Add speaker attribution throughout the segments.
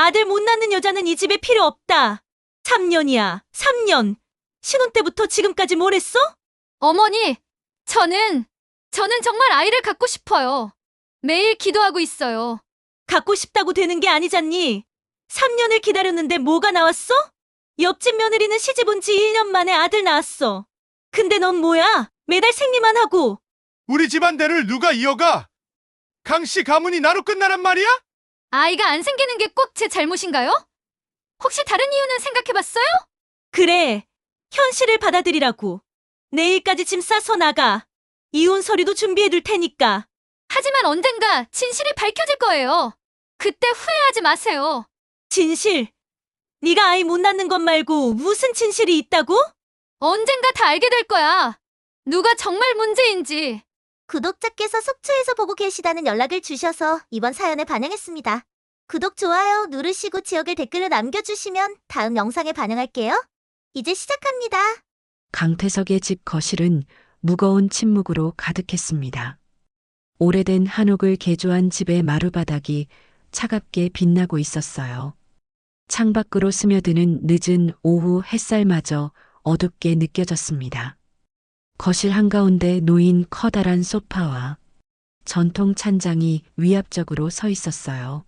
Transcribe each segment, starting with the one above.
Speaker 1: 아들 못 낳는 여자는 이 집에 필요 없다. 3년이야, 3년. 신혼 때부터 지금까지 뭘 했어?
Speaker 2: 어머니, 저는 정말 아이를 갖고 싶어요. 매일 기도하고 있어요.
Speaker 1: 갖고 싶다고 되는 게 아니잖니. 3년을 기다렸는데 뭐가 나왔어? 옆집 며느리는 시집 온 지 1년 만에 아들 낳았어. 근데 넌 뭐야? 매달 생리만 하고.
Speaker 3: 우리 집안대를 누가 이어가? 강씨 가문이 나로 끝나란 말이야?
Speaker 2: 아이가 안 생기는 게 꼭 제 잘못인가요? 혹시 다른 이유는 생각해봤어요?
Speaker 1: 그래, 현실을 받아들이라고. 내일까지 짐 싸서 나가. 이혼 서류도 준비해둘 테니까.
Speaker 2: 하지만 언젠가 진실이 밝혀질 거예요. 그때 후회하지 마세요.
Speaker 1: 진실? 네가 아이 못 낳는 것 말고 무슨 진실이 있다고?
Speaker 2: 언젠가 다 알게 될 거야. 누가 정말 문제인지.
Speaker 4: 구독자께서 속초에서 보고 계시다는 연락을 주셔서 이번 사연에 반영했습니다. 구독, 좋아요 누르시고 지역을 댓글로 남겨주시면 다음 영상에 반영할게요. 이제 시작합니다.
Speaker 5: 강태석의 집 거실은 무거운 침묵으로 가득했습니다. 오래된 한옥을 개조한 집의 마루바닥이 차갑게 빛나고 있었어요. 창밖으로 스며드는 늦은 오후 햇살마저 어둡게 느껴졌습니다. 거실 한가운데 놓인 커다란 소파와 전통 찬장이 위압적으로 서 있었어요.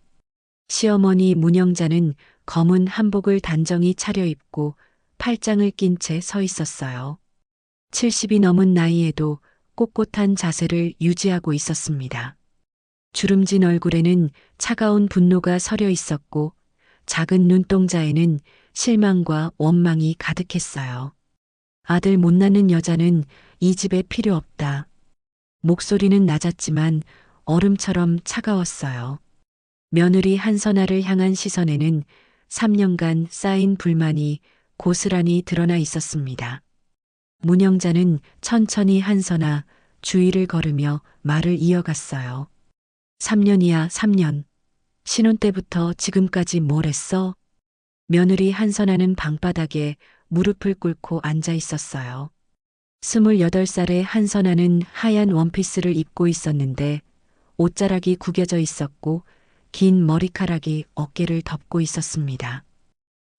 Speaker 5: 시어머니 문영자는 검은 한복을 단정히 차려입고 팔짱을 낀 채 서 있었어요. 70이 넘은 나이에도 꼿꼿한 자세를 유지하고 있었습니다. 주름진 얼굴에는 차가운 분노가 서려 있었고 작은 눈동자에는 실망과 원망이 가득했어요. 아들 못 낳는 여자는 이 집에 필요 없다. 목소리는 낮았지만 얼음처럼 차가웠어요. 며느리 한선아를 향한 시선에는 3년간 쌓인 불만이 고스란히 드러나 있었습니다. 문영자는 천천히 한선아 주위를 걸으며 말을 이어갔어요. 3년이야, 3년. 신혼 때부터 지금까지 뭘 했어? 며느리 한선아는 방바닥에 무릎을 꿇고 앉아 있었어요. 28살의 한선아는 하얀 원피스를 입고 있었는데 옷자락이 구겨져 있었고 긴 머리카락이 어깨를 덮고 있었습니다.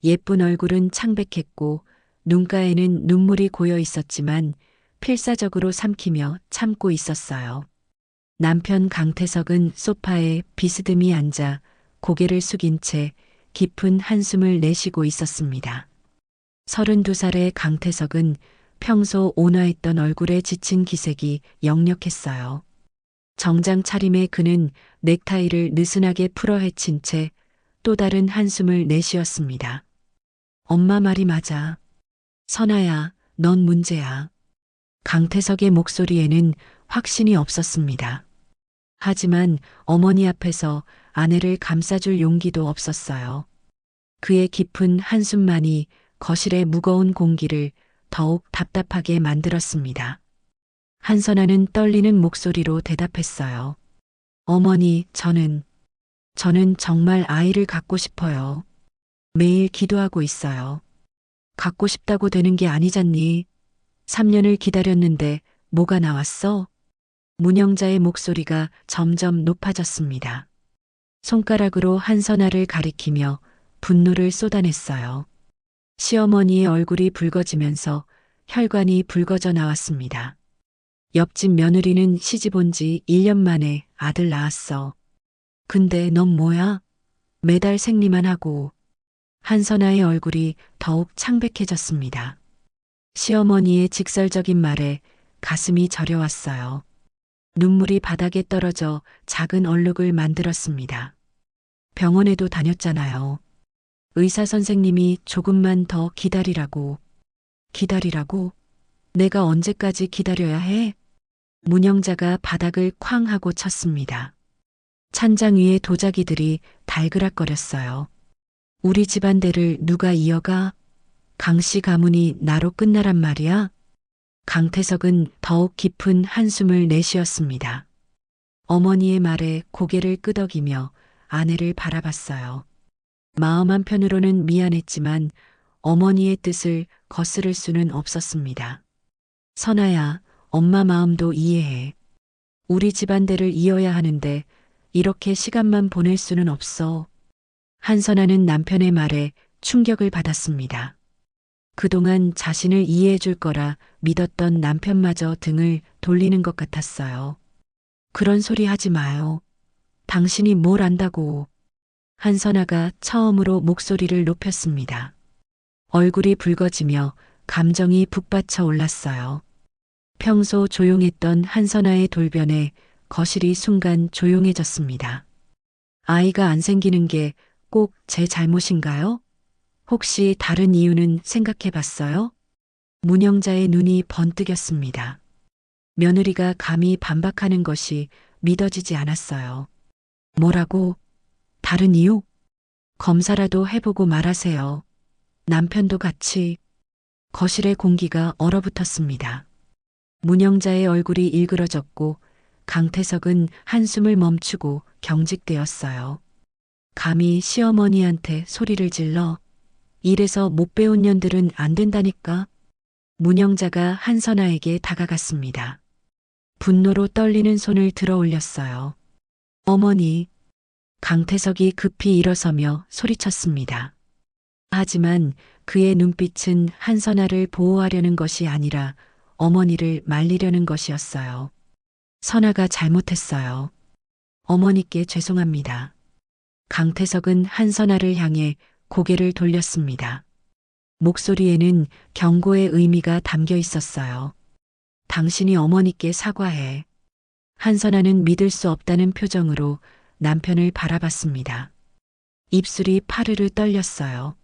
Speaker 5: 예쁜 얼굴은 창백했고 눈가에는 눈물이 고여 있었지만 필사적으로 삼키며 참고 있었어요. 남편 강태석은 소파에 비스듬히 앉아 고개를 숙인 채 깊은 한숨을 내쉬고 있었습니다. 32살의 강태석은 평소 온화했던 얼굴에 지친 기색이 역력했어요. 정장 차림의 그는 넥타이를 느슨하게 풀어 헤친 채 또 다른 한숨을 내쉬었습니다. 엄마 말이 맞아. 선아야, 넌 문제야. 강태석의 목소리에는 확신이 없었습니다. 하지만 어머니 앞에서 아내를 감싸줄 용기도 없었어요. 그의 깊은 한숨만이 거실의 무거운 공기를 더욱 답답하게 만들었습니다. 한선아는 떨리는 목소리로 대답했어요. 어머니, 저는 정말 아이를 갖고 싶어요. 매일 기도하고 있어요. 갖고 싶다고 되는 게 아니잖니. 3년을 기다렸는데 뭐가 나왔어? 문영자의 목소리가 점점 높아졌습니다. 손가락으로 한선아를 가리키며 분노를 쏟아냈어요. 시어머니의 얼굴이 붉어지면서 혈관이 붉어져 나왔습니다. 옆집 며느리는 시집 온 지 1년 만에 아들 낳았어. 근데 넌 뭐야? 매달 생리만 하고. 한선아의 얼굴이 더욱 창백해졌습니다. 시어머니의 직설적인 말에 가슴이 저려왔어요. 눈물이 바닥에 떨어져 작은 얼룩을 만들었습니다. 병원에도 다녔잖아요. 의사 선생님이 조금만 더 기다리라고. 기다리라고? 내가 언제까지 기다려야 해? 문영자가 바닥을 쾅 하고 쳤습니다. 찬장 위의 도자기들이 달그락거렸어요. 우리 집안대를 누가 이어가? 강씨 가문이 나로 끝나란 말이야? 강태석은 더욱 깊은 한숨을 내쉬었습니다. 어머니의 말에 고개를 끄덕이며 아내를 바라봤어요. 마음 한편으로는 미안했지만 어머니의 뜻을 거스를 수는 없었습니다. 선아야, 엄마 마음도 이해해. 우리 집안대를 이어야 하는데 이렇게 시간만 보낼 수는 없어. 한선아는 남편의 말에 충격을 받았습니다. 그동안 자신을 이해해 줄 거라 믿었던 남편마저 등을 돌리는 것 같았어요. 그런 소리 하지 마요. 당신이 뭘 안다고. 한선아가 처음으로 목소리를 높였습니다. 얼굴이 붉어지며 감정이 북받쳐 올랐어요. 평소 조용했던 한선아의 돌변에 거실이 순간 조용해졌습니다. 아이가 안 생기는 게 꼭 제 잘못인가요? 혹시 다른 이유는 생각해 봤어요? 문영자의 눈이 번뜩였습니다. 며느리가 감히 반박하는 것이 믿어지지 않았어요. 뭐라고? 다른 이유? 검사라도 해보고 말하세요. 남편도 같이. 거실의 공기가 얼어붙었습니다. 문영자의 얼굴이 일그러졌고 강태석은 한숨을 멈추고 경직되었어요. 감히 시어머니한테 소리를 질러. 이래서 못 배운 년들은 안 된다니까. 문영자가 한선아에게 다가갔습니다. 분노로 떨리는 손을 들어 올렸어요. 어머니. 강태석이 급히 일어서며 소리쳤습니다. 하지만 그의 눈빛은 한선아를 보호하려는 것이 아니라 어머니를 말리려는 것이었어요. 선아가 잘못했어요. 어머니께 죄송합니다. 강태석은 한선아를 향해 고개를 돌렸습니다. 목소리에는 경고의 의미가 담겨 있었어요. 당신이 어머니께 사과해. 한선아는 믿을 수 없다는 표정으로 남편을 바라봤습니다. 입술이 파르르 떨렸어요.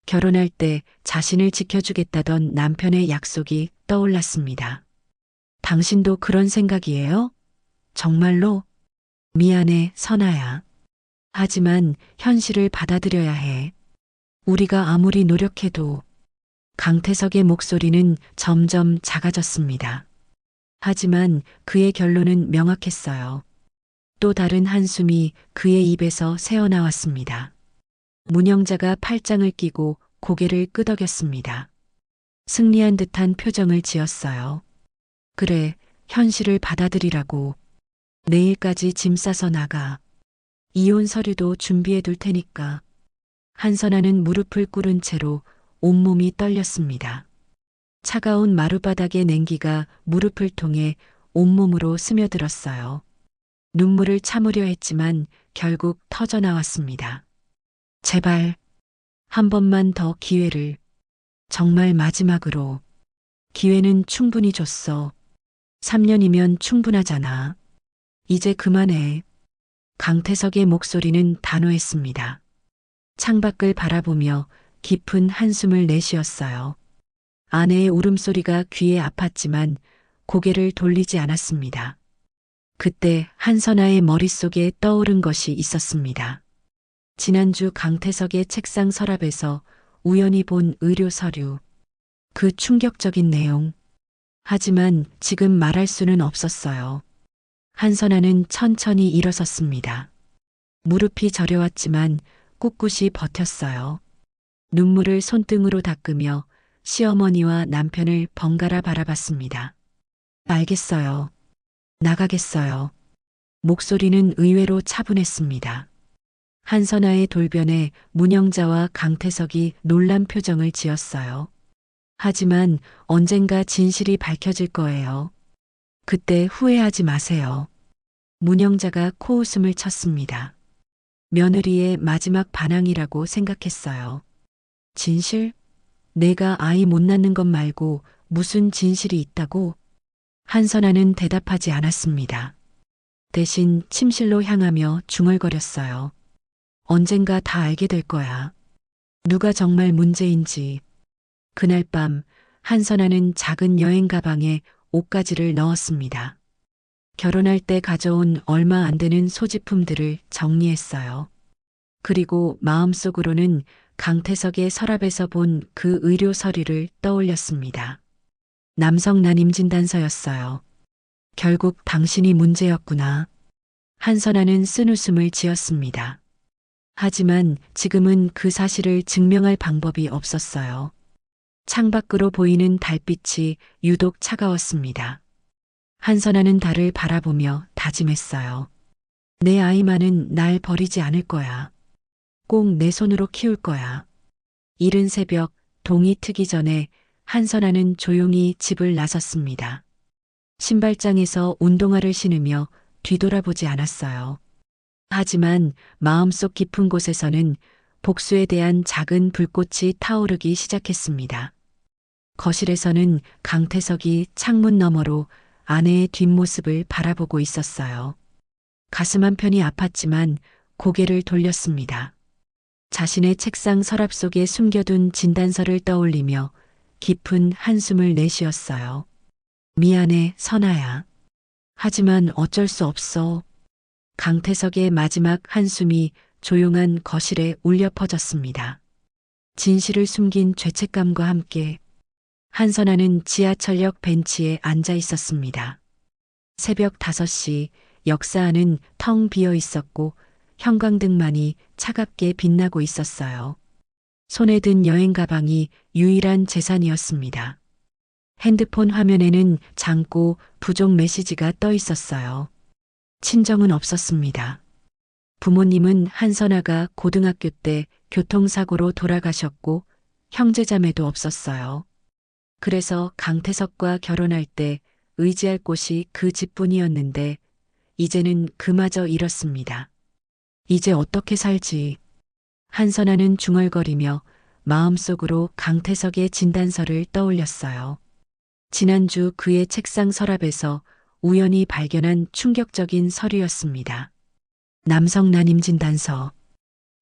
Speaker 5: 결혼할 때 자신을 지켜주겠다던 남편의 약속이 떠올랐습니다. 당신도 그런 생각이에요? 정말로? 미안해, 선아야. 하지만 현실을 받아들여야 해. 우리가 아무리 노력해도. 강태석의 목소리는 점점 작아졌습니다. 하지만 그의 결론은 명확했어요. 또 다른 한숨이 그의 입에서 새어나왔습니다. 문영자가 팔짱을 끼고 고개를 끄덕였습니다. 승리한 듯한 표정을 지었어요. 그래, 현실을 받아들이라고. 내일까지 짐 싸서 나가. 이혼 서류도 준비해 둘 테니까. 한선아는 무릎을 꿇은 채로 온몸이 떨렸습니다. 차가운 마룻바닥의 냉기가 무릎을 통해 온몸으로 스며들었어요. 눈물을 참으려 했지만 결국 터져나왔습니다. 제발, 한 번만 더 기회를. 정말 마지막으로. 기회는 충분히 줬어. 3년이면 충분하잖아. 이제 그만해. 강태석의 목소리는 단호했습니다. 창밖을 바라보며 깊은 한숨을 내쉬었어요. 아내의 울음소리가 귀에 아팠지만 고개를 돌리지 않았습니다. 그때 한선아의 머릿속에 떠오른 것이 있었습니다. 지난주 강태석의 책상 서랍에서 우연히 본 의료 서류. 그 충격적인 내용. 하지만 지금 말할 수는 없었어요. 한선아는 천천히 일어섰습니다. 무릎이 저려왔지만 꿋꿋이 버텼어요. 눈물을 손등으로 닦으며 시어머니와 남편을 번갈아 바라봤습니다. 알겠어요. 나가겠어요. 목소리는 의외로 차분했습니다. 한선아의 돌변에 문영자와 강태석이 놀란 표정을 지었어요. 하지만 언젠가 진실이 밝혀질 거예요. 그때 후회하지 마세요. 문영자가 코웃음을 쳤습니다. 며느리의 마지막 반항이라고 생각했어요. 진실? 내가 아이 못 낳는 것 말고 무슨 진실이 있다고? 한선아는 대답하지 않았습니다. 대신 침실로 향하며 중얼거렸어요. 언젠가 다 알게 될 거야. 누가 정말 문제인지. 그날 밤 한선아는 작은 여행 가방에 옷가지를 넣었습니다. 결혼할 때 가져온 얼마 안 되는 소지품들을 정리했어요. 그리고 마음속으로는 강태석의 서랍에서 본 그 의료 서류를 떠올렸습니다. 남성 난임 진단서였어요. 결국 당신이 문제였구나. 한선아는 쓴웃음을 지었습니다. 하지만 지금은 그 사실을 증명할 방법이 없었어요. 창밖으로 보이는 달빛이 유독 차가웠습니다. 한선아는 달을 바라보며 다짐했어요. 내 아이만은 날 버리지 않을 거야. 꼭 내 손으로 키울 거야. 이른 새벽 동이 트기 전에 한선아는 조용히 집을 나섰습니다. 신발장에서 운동화를 신으며 뒤돌아보지 않았어요. 하지만 마음속 깊은 곳에서는 복수에 대한 작은 불꽃이 타오르기 시작했습니다. 거실에서는 강태석이 창문 너머로 아내의 뒷모습을 바라보고 있었어요. 가슴 한편이 아팠지만 고개를 돌렸습니다. 자신의 책상 서랍 속에 숨겨둔 진단서를 떠올리며 깊은 한숨을 내쉬었어요. 미안해, 선아야. 하지만 어쩔 수 없어. 강태석의 마지막 한숨이 조용한 거실에 울려 퍼졌습니다. 진실을 숨긴 죄책감과 함께 한선아는 지하철역 벤치에 앉아 있었습니다. 새벽 5시 역사 안은 텅 비어 있었고 형광등만이 차갑게 빛나고 있었어요. 손에 든 여행 가방이 유일한 재산이었습니다. 핸드폰 화면에는 장고 부족 메시지가 떠 있었어요. 친정은 없었습니다. 부모님은 한선아가 고등학교 때 교통사고로 돌아가셨고 형제자매도 없었어요. 그래서 강태석과 결혼할 때 의지할 곳이 그 집뿐이었는데 이제는 그마저 잃었습니다. 이제 어떻게 살지? 한선아는 중얼거리며 마음속으로 강태석의 진단서를 떠올렸어요. 지난주 그의 책상 서랍에서 우연히 발견한 충격적인 서류였습니다. 남성 난임 진단서.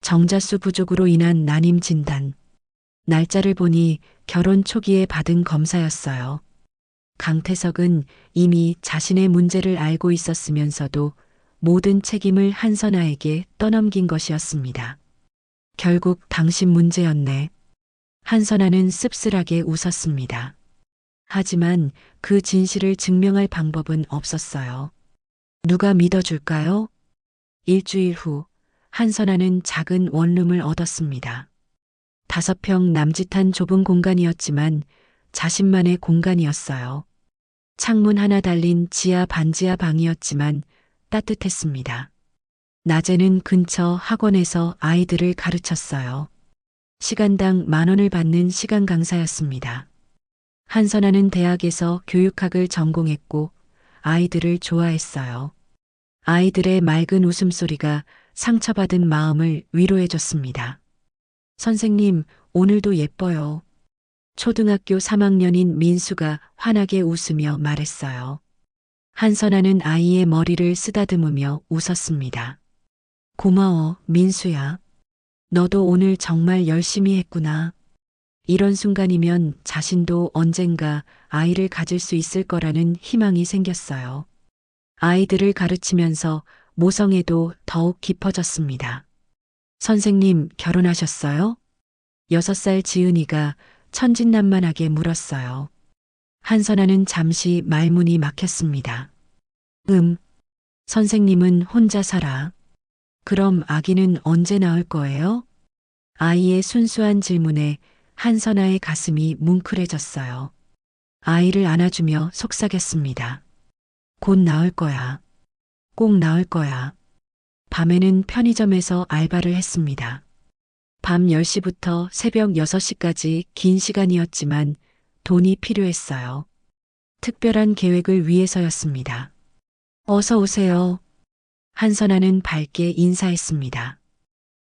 Speaker 5: 정자수 부족으로 인한 난임 진단. 날짜를 보니 결혼 초기에 받은 검사였어요. 강태석은 이미 자신의 문제를 알고 있었으면서도 모든 책임을 한선아에게 떠넘긴 것이었습니다. 결국 당신 문제였네. 한선아는 씁쓸하게 웃었습니다. 하지만 그 진실을 증명할 방법은 없었어요. 누가 믿어줄까요? 일주일 후 한선아는 작은 원룸을 얻었습니다. 5평 남짓한 좁은 공간이었지만 자신만의 공간이었어요. 창문 하나 달린 지하 반지하 방이었지만 따뜻했습니다. 낮에는 근처 학원에서 아이들을 가르쳤어요. 시간당 10,000원을 받는 시간 강사였습니다. 한선아는 대학에서 교육학을 전공했고 아이들을 좋아했어요. 아이들의 맑은 웃음소리가 상처받은 마음을 위로해줬습니다. 선생님, 오늘도 예뻐요. 초등학교 3학년인 민수가 환하게 웃으며 말했어요. 한선아는 아이의 머리를 쓰다듬으며 웃었습니다. 고마워, 민수야. 너도 오늘 정말 열심히 했구나. 이런 순간이면 자신도 언젠가 아이를 가질 수 있을 거라는 희망이 생겼어요. 아이들을 가르치면서 모성애도 더욱 깊어졌습니다. 선생님, 결혼하셨어요? 6살 지은이가 천진난만하게 물었어요. 한선아는 잠시 말문이 막혔습니다. 선생님은 혼자 살아. 그럼 아기는 언제 나올 거예요? 아이의 순수한 질문에 한선아의 가슴이 뭉클해졌어요. 아이를 안아주며 속삭였습니다. 곧 나올 거야. 꼭 나올 거야. 밤에는 편의점에서 알바를 했습니다. 밤 10시부터 새벽 6시까지 긴 시간이었지만 돈이 필요했어요. 특별한 계획을 위해서였습니다. 어서 오세요. 한선아는 밝게 인사했습니다.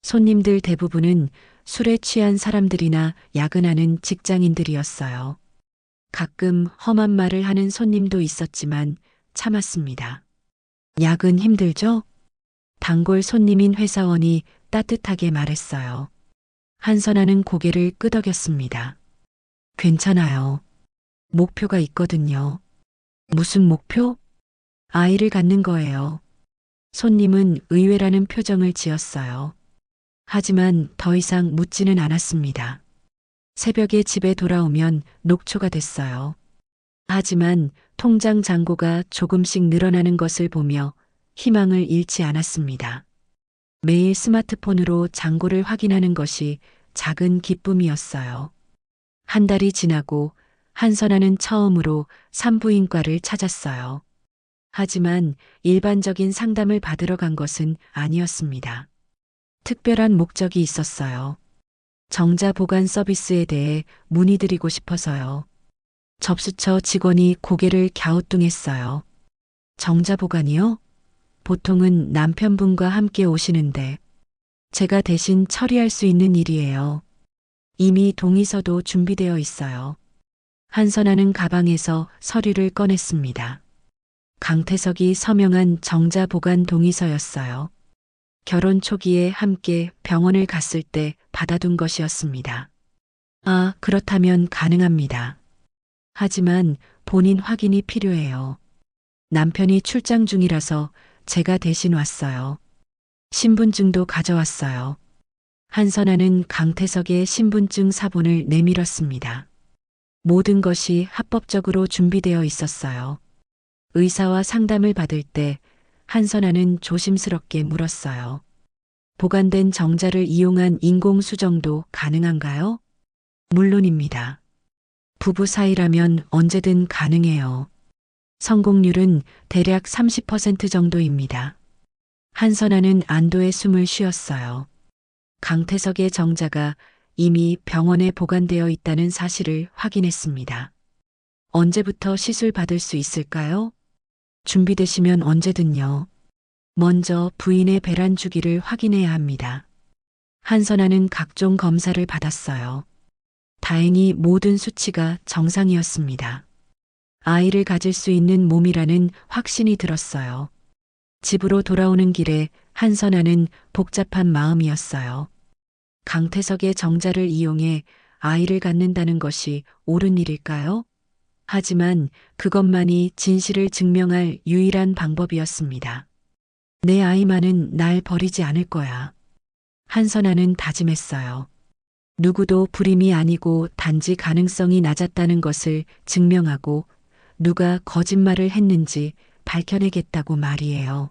Speaker 5: 손님들 대부분은 술에 취한 사람들이나 야근하는 직장인들이었어요. 가끔 험한 말을 하는 손님도 있었지만 참았습니다. 야근 힘들죠? 단골 손님인 회사원이 따뜻하게 말했어요. 한선아는 고개를 끄덕였습니다. 괜찮아요. 목표가 있거든요. 무슨 목표? 아이를 갖는 거예요. 손님은 의외라는 표정을 지었어요. 하지만 더 이상 묻지는 않았습니다. 새벽에 집에 돌아오면 녹초가 됐어요. 하지만 통장 잔고가 조금씩 늘어나는 것을 보며 희망을 잃지 않았습니다. 매일 스마트폰으로 잔고를 확인하는 것이 작은 기쁨이었어요. 한 달이 지나고 한선아는 처음으로 산부인과를 찾았어요. 하지만 일반적인 상담을 받으러 간 것은 아니었습니다. 특별한 목적이 있었어요. 정자 보관 서비스에 대해 문의드리고 싶어서요. 접수처 직원이 고개를 갸우뚱했어요. 정자 보관이요? 보통은 남편분과 함께 오시는데 제가 대신 처리할 수 있는 일이에요. 이미 동의서도 준비되어 있어요. 한선아는 가방에서 서류를 꺼냈습니다. 강태석이 서명한 정자 보관 동의서였어요. 결혼 초기에 함께 병원을 갔을 때 받아둔 것이었습니다. 아, 그렇다면 가능합니다. 하지만 본인 확인이 필요해요. 남편이 출장 중이라서 제가 대신 왔어요. 신분증도 가져왔어요. 한선아는 강태석의 신분증 사본을 내밀었습니다. 모든 것이 합법적으로 준비되어 있었어요. 의사와 상담을 받을 때 한선아는 조심스럽게 물었어요. 보관된 정자를 이용한 인공수정도 가능한가요? 물론입니다. 부부 사이라면 언제든 가능해요. 성공률은 대략 30% 정도입니다. 한선아는 안도의 숨을 쉬었어요. 강태석의 정자가 이미 병원에 보관되어 있다는 사실을 확인했습니다. 언제부터 시술 받을 수 있을까요? 준비되시면 언제든요. 먼저 부인의 배란 주기를 확인해야 합니다. 한선아는 각종 검사를 받았어요. 다행히 모든 수치가 정상이었습니다. 아이를 가질 수 있는 몸이라는 확신이 들었어요. 집으로 돌아오는 길에 한선아는 복잡한 마음이었어요. 강태석의 정자를 이용해 아이를 갖는다는 것이 옳은 일일까요? 하지만 그것만이 진실을 증명할 유일한 방법이었습니다. 내 아이만은 날 버리지 않을 거야. 한선아는 다짐했어요. 누구도 불임이 아니고 단지 가능성이 낮았다는 것을 증명하고 누가 거짓말을 했는지 밝혀내겠다고 말이에요.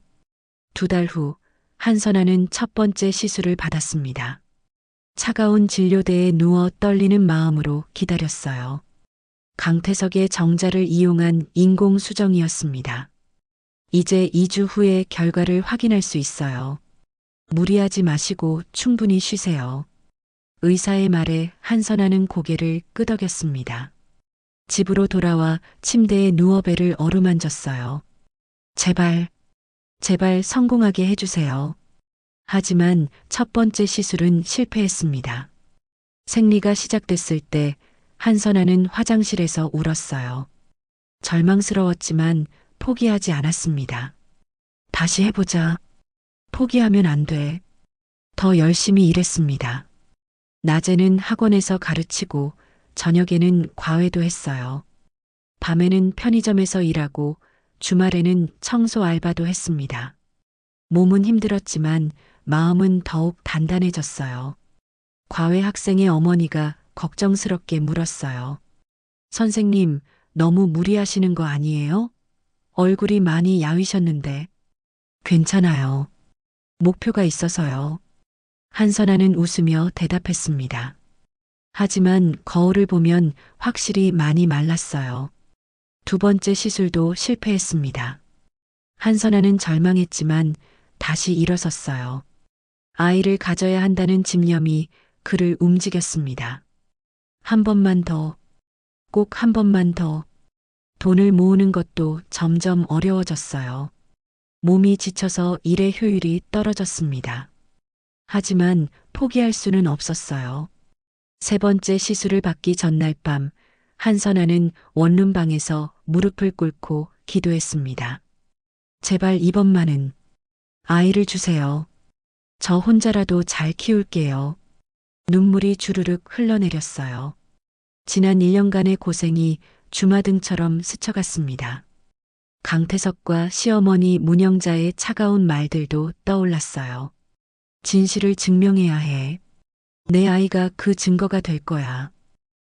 Speaker 5: 2달 후 한선아는 첫 번째 시술을 받았습니다. 차가운 진료대에 누워 떨리는 마음으로 기다렸어요. 강태석의 정자를 이용한 인공수정이었습니다. 이제 2주 후에 결과를 확인할 수 있어요. 무리하지 마시고 충분히 쉬세요. 의사의 말에 한선아는 고개를 끄덕였습니다. 집으로 돌아와 침대에 누워 배를 어루만졌어요. 제발 성공하게 해주세요. 하지만 첫 번째 시술은 실패했습니다. 생리가 시작됐을 때 한선아는 화장실에서 울었어요. 절망스러웠지만 포기하지 않았습니다. 다시 해보자. 포기하면 안 돼. 더 열심히 일했습니다. 낮에는 학원에서 가르치고 저녁에는 과외도 했어요. 밤에는 편의점에서 일하고 주말에는 청소 알바도 했습니다. 몸은 힘들었지만 마음은 더욱 단단해졌어요. 과외 학생의 어머니가 걱정스럽게 물었어요. 선생님, 너무 무리하시는 거 아니에요? 얼굴이 많이 야위셨는데. 괜찮아요. 목표가 있어서요. 한선아는 웃으며 대답했습니다. 하지만 거울을 보면 확실히 많이 말랐어요. 2번째 시술도 실패했습니다. 한선아는 절망했지만 다시 일어섰어요. 아이를 가져야 한다는 집념이 그를 움직였습니다. 한 번만 더, 꼭 한 번만 더. 돈을 모으는 것도 점점 어려워졌어요. 몸이 지쳐서 일의 효율이 떨어졌습니다. 하지만 포기할 수는 없었어요. 3번째 시술을 받기 전날 밤, 한선아는 원룸방에서 무릎을 꿇고 기도했습니다. 제발 이번만은 아이를 주세요. 저 혼자라도 잘 키울게요. 눈물이 주르륵 흘러내렸어요. 지난 1년간의 고생이 주마등처럼 스쳐갔습니다. 강태석과 시어머니 문영자의 차가운 말들도 떠올랐어요. 진실을 증명해야 해. 내 아이가 그 증거가 될 거야.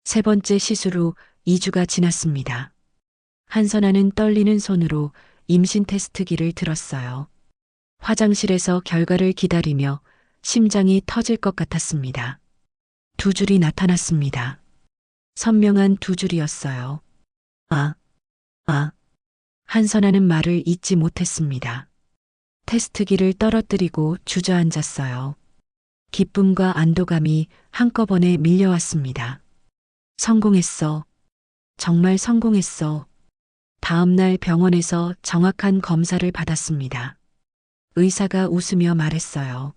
Speaker 5: 3번째 시술 후 2주가 지났습니다. 한선아는 떨리는 손으로 임신 테스트기를 들었어요. 화장실에서 결과를 기다리며 심장이 터질 것 같았습니다. 2줄이 나타났습니다. 선명한 2줄이었어요. 한선아는 말을 잇지 못했습니다. 테스트기를 떨어뜨리고 주저앉았어요. 기쁨과 안도감이 한꺼번에 밀려왔습니다. 성공했어. 정말 성공했어. 다음 날 병원에서 정확한 검사를 받았습니다. 의사가 웃으며 말했어요.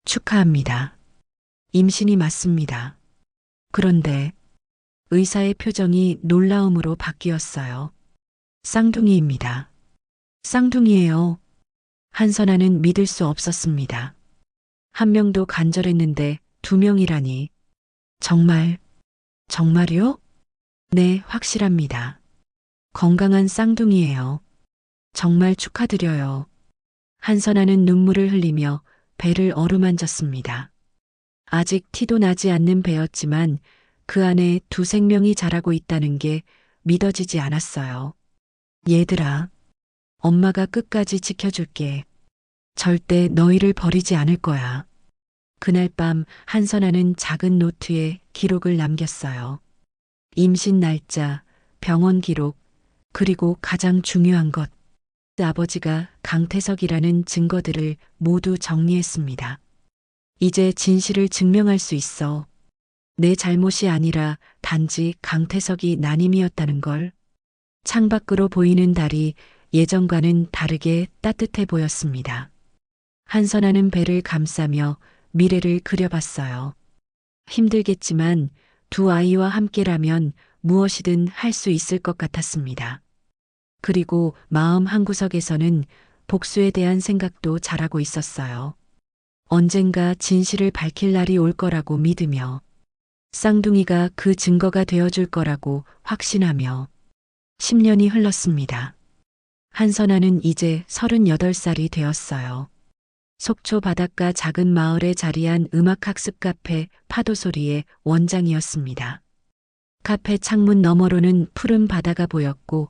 Speaker 5: 축하합니다. 임신이 맞습니다. 그런데 의사의 표정이 놀라움으로 바뀌었어요. 쌍둥이입니다. 쌍둥이예요. 한선아는 믿을 수 없었습니다. 한 명도 간절했는데 두 명이라니. 정말요? 네, 확실합니다. 건강한 쌍둥이예요. 정말 축하드려요. 한선아는 눈물을 흘리며 배를 어루만졌습니다. 아직 티도 나지 않는 배였지만 그 안에 두 생명이 자라고 있다는 게 믿어지지 않았어요. 얘들아, 엄마가 끝까지 지켜줄게. 절대 너희를 버리지 않을 거야. 그날 밤 한선아는 작은 노트에 기록을 남겼어요. 임신 날짜, 병원 기록, 그리고 가장 중요한 것. 아버지가 강태석이라는 증거들을 모두 정리했습니다. 이제 진실을 증명할 수 있어. 내 잘못이 아니라 단지 강태석이 난임이었다는 걸. 창밖으로 보이는 달이 예전과는 다르게 따뜻해 보였습니다. 한선아는 배를 감싸며 미래를 그려봤어요. 힘들겠지만 두 아이와 함께라면 무엇이든 할 수 있을 것 같았습니다. 그리고 마음 한구석에서는 복수에 대한 생각도 자라고 있었어요. 언젠가 진실을 밝힐 날이 올 거라고 믿으며, 쌍둥이가 그 증거가 되어줄 거라고 확신하며. 10년이 흘렀습니다. 한선아는 이제 38살이 되었어요. 속초 바닷가 작은 마을에 자리한 음악학습 카페 파도소리의 원장이었습니다. 카페 창문 너머로는 푸른 바다가 보였고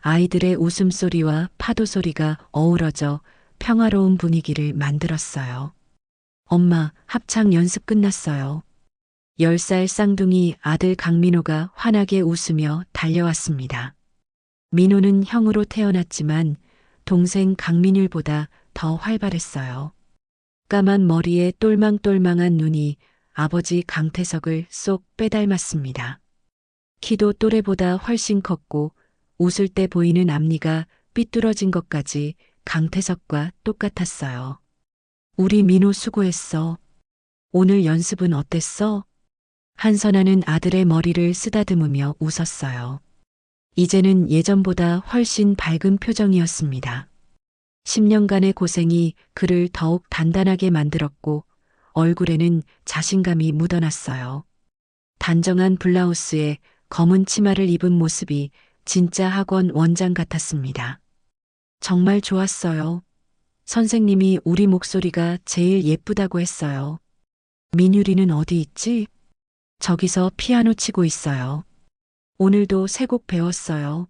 Speaker 5: 아이들의 웃음소리와 파도소리가 어우러져 평화로운 분위기를 만들었어요. 엄마, 합창 연습 끝났어요. 10살 쌍둥이 아들 강민호가 환하게 웃으며 달려왔습니다. 민호는 형으로 태어났지만 동생 강민율보다 더 활발했어요. 까만 머리에 똘망똘망한 눈이 아버지 강태석을 쏙 빼닮았습니다. 키도 또래보다 훨씬 컸고 웃을 때 보이는 앞니가 삐뚤어진 것까지 강태석과 똑같았어요. 우리 민호 수고했어. 오늘 연습은 어땠어? 한선아는 아들의 머리를 쓰다듬으며 웃었어요. 이제는 예전보다 훨씬 밝은 표정이었습니다. 10년간의 고생이 그를 더욱 단단하게 만들었고 얼굴에는 자신감이 묻어났어요. 단정한 블라우스에 검은 치마를 입은 모습이 진짜 학원 원장 같았습니다. 정말 좋았어요. 선생님이 우리 목소리가 제일 예쁘다고 했어요. 민유리는 어디 있지? 저기서 피아노 치고 있어요. 오늘도 세 곡 배웠어요.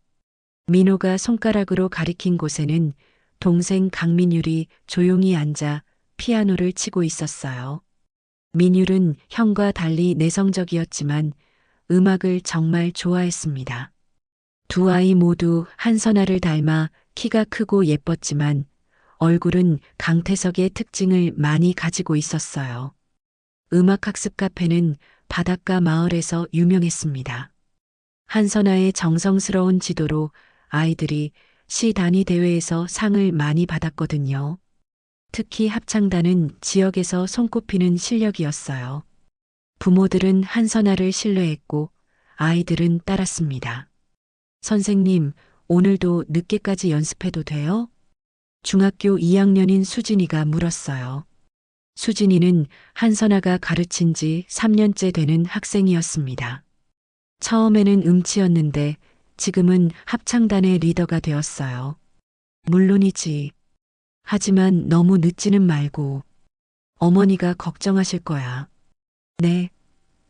Speaker 5: 민호가 손가락으로 가리킨 곳에는 동생 강민율이 조용히 앉아 피아노를 치고 있었어요. 민율은 형과 달리 내성적이었지만 음악을 정말 좋아했습니다. 두 아이 모두 한선아를 닮아 키가 크고 예뻤지만 얼굴은 강태석의 특징을 많이 가지고 있었어요. 음악학습 카페는 바닷가 마을에서 유명했습니다. 한선아의 정성스러운 지도로 아이들이 시 단위 대회에서 상을 많이 받았거든요. 특히 합창단은 지역에서 손꼽히는 실력이었어요. 부모들은 한선아를 신뢰했고 아이들은 따랐습니다. 선생님, 오늘도 늦게까지 연습해도 돼요? 중학교 2학년인 수진이가 물었어요. 수진이는 한선아가 가르친 지 3년째 되는 학생이었습니다. 처음에는 음치였는데 지금은 합창단의 리더가 되었어요. 물론이지. 하지만 너무 늦지는 말고. 어머니가 걱정하실 거야. 네,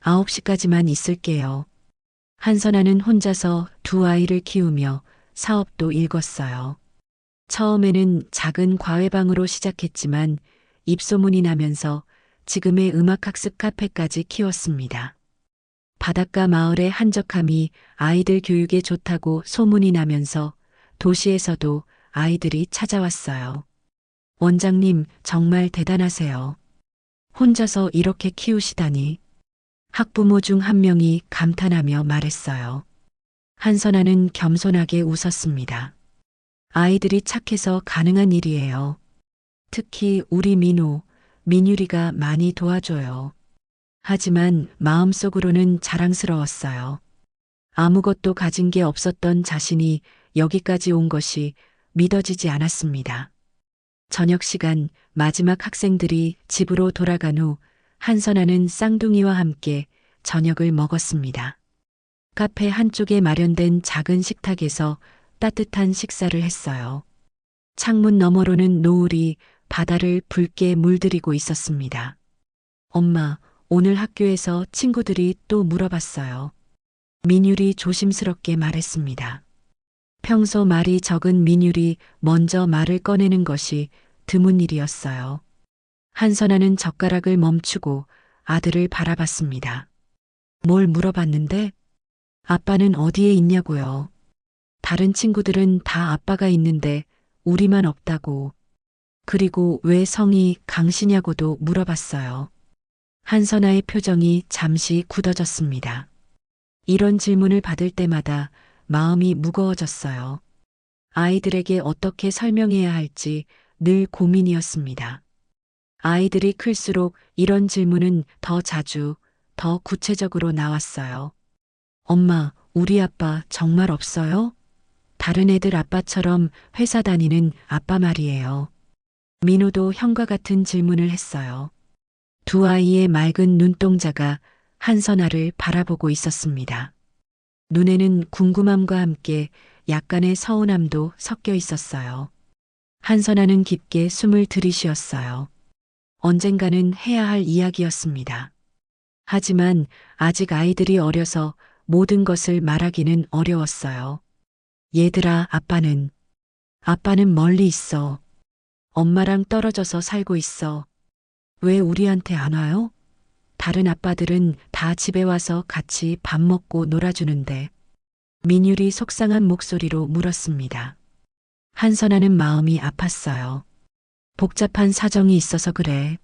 Speaker 5: 9시까지만 있을게요. 한선아는 혼자서 두 아이를 키우며 사업도 일궜어요. 처음에는 작은 과외방으로 시작했지만 입소문이 나면서 지금의 음악학습 카페까지 키웠습니다. 바닷가 마을의 한적함이 아이들 교육에 좋다고 소문이 나면서 도시에서도 아이들이 찾아왔어요. 원장님, 정말 대단하세요. 혼자서 이렇게 키우시다니. 학부모 중 한 명이 감탄하며 말했어요. 한선아는 겸손하게 웃었습니다. 아이들이 착해서 가능한 일이에요. 특히 우리 민호, 민유리가 많이 도와줘요. 하지만 마음속으로는 자랑스러웠어요. 아무것도 가진 게 없었던 자신이 여기까지 온 것이 믿어지지 않았습니다. 저녁 시간 마지막 학생들이 집으로 돌아간 후 한선아는 쌍둥이와 함께 저녁을 먹었습니다. 카페 한쪽에 마련된 작은 식탁에서 따뜻한 식사를 했어요. 창문 너머로는 노을이 바다를 붉게 물들이고 있었습니다. 엄마, 오늘 학교에서 친구들이 또 물어봤어요. 민율이 조심스럽게 말했습니다. 평소 말이 적은 민율이 먼저 말을 꺼내는 것이 드문 일이었어요. 한선아는 젓가락을 멈추고 아들을 바라봤습니다. 뭘 물어봤는데? 아빠는 어디에 있냐고요. 다른 친구들은 다 아빠가 있는데 우리만 없다고. 그리고 왜 성이 강씨냐고도 물어봤어요. 한선아의 표정이 잠시 굳어졌습니다. 이런 질문을 받을 때마다 마음이 무거워졌어요. 아이들에게 어떻게 설명해야 할지 늘 고민이었습니다. 아이들이 클수록 이런 질문은 더 자주, 더 구체적으로 나왔어요. 엄마, 우리 아빠 정말 없어요? 다른 애들 아빠처럼 회사 다니는 아빠 말이에요. 민호도 형과 같은 질문을 했어요. 두 아이의 맑은 눈동자가 한선아를 바라보고 있었습니다. 눈에는 궁금함과 함께 약간의 서운함도 섞여 있었어요. 한선아는 깊게 숨을 들이쉬었어요. 언젠가는 해야 할 이야기였습니다. 하지만 아직 아이들이 어려서 모든 것을 말하기는 어려웠어요. 얘들아, 아빠는 멀리 있어. 엄마랑 떨어져서 살고 있어. 왜 우리한테 안 와요? 다른 아빠들은 다 집에 와서 같이 밥 먹고 놀아주는데. 민율이 속상한 목소리로 물었습니다. 한선아는 마음이 아팠어요. 복잡한 사정이 있어서 그래.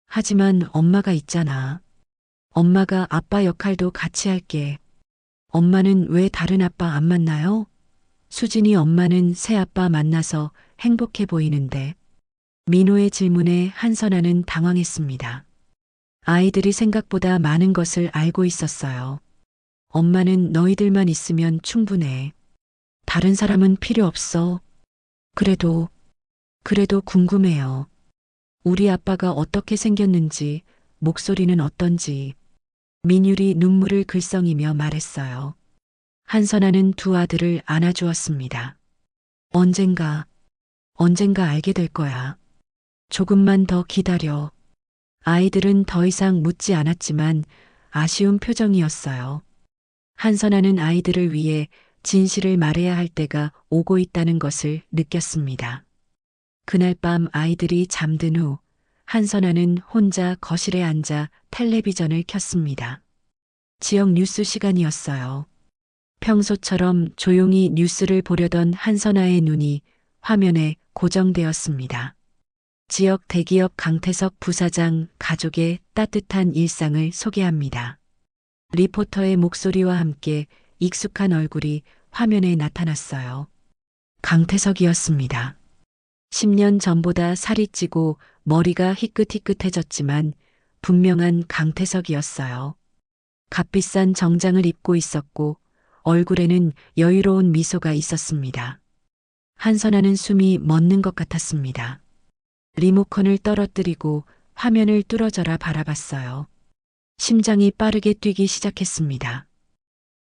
Speaker 5: 하지만 엄마가 있잖아. 엄마가 아빠 역할도 같이 할게. 엄마는 왜 다른 아빠 안 만나요? 수진이 엄마는 새 아빠 만나서 행복해 보이는데. 민호의 질문에 한선아는 당황했습니다. 아이들이 생각보다 많은 것을 알고 있었어요. 엄마는 너희들만 있으면 충분해. 다른 사람은 필요 없어. 그래도 궁금해요. 우리 아빠가 어떻게 생겼는지, 목소리는 어떤지. 민율이 눈물을 글썽이며 말했어요. 한선아는 두 아들을 안아주었습니다. 언젠가 알게 될 거야. 조금만 더 기다려. 아이들은 더 이상 묻지 않았지만 아쉬운 표정이었어요. 한선아는 아이들을 위해 진실을 말해야 할 때가 오고 있다는 것을 느꼈습니다. 그날 밤 아이들이 잠든 후 한선아는 혼자 거실에 앉아 텔레비전을 켰습니다. 지역 뉴스 시간이었어요. 평소처럼 조용히 뉴스를 보려던 한선아의 눈이 화면에 고정되었습니다. 지역 대기업 강태석 부사장 가족의 따뜻한 일상을 소개합니다. 리포터의 목소리와 함께 익숙한 얼굴이 화면에 나타났어요. 강태석이었습니다. 10년 전보다 살이 찌고 머리가 희끗희끗해졌지만 분명한 강태석이었어요. 값비싼 정장을 입고 있었고 얼굴에는 여유로운 미소가 있었습니다. 한선아는 숨이 멎는 것 같았습니다. 리모컨을 떨어뜨리고 화면을 뚫어져라 바라봤어요. 심장이 빠르게 뛰기 시작했습니다.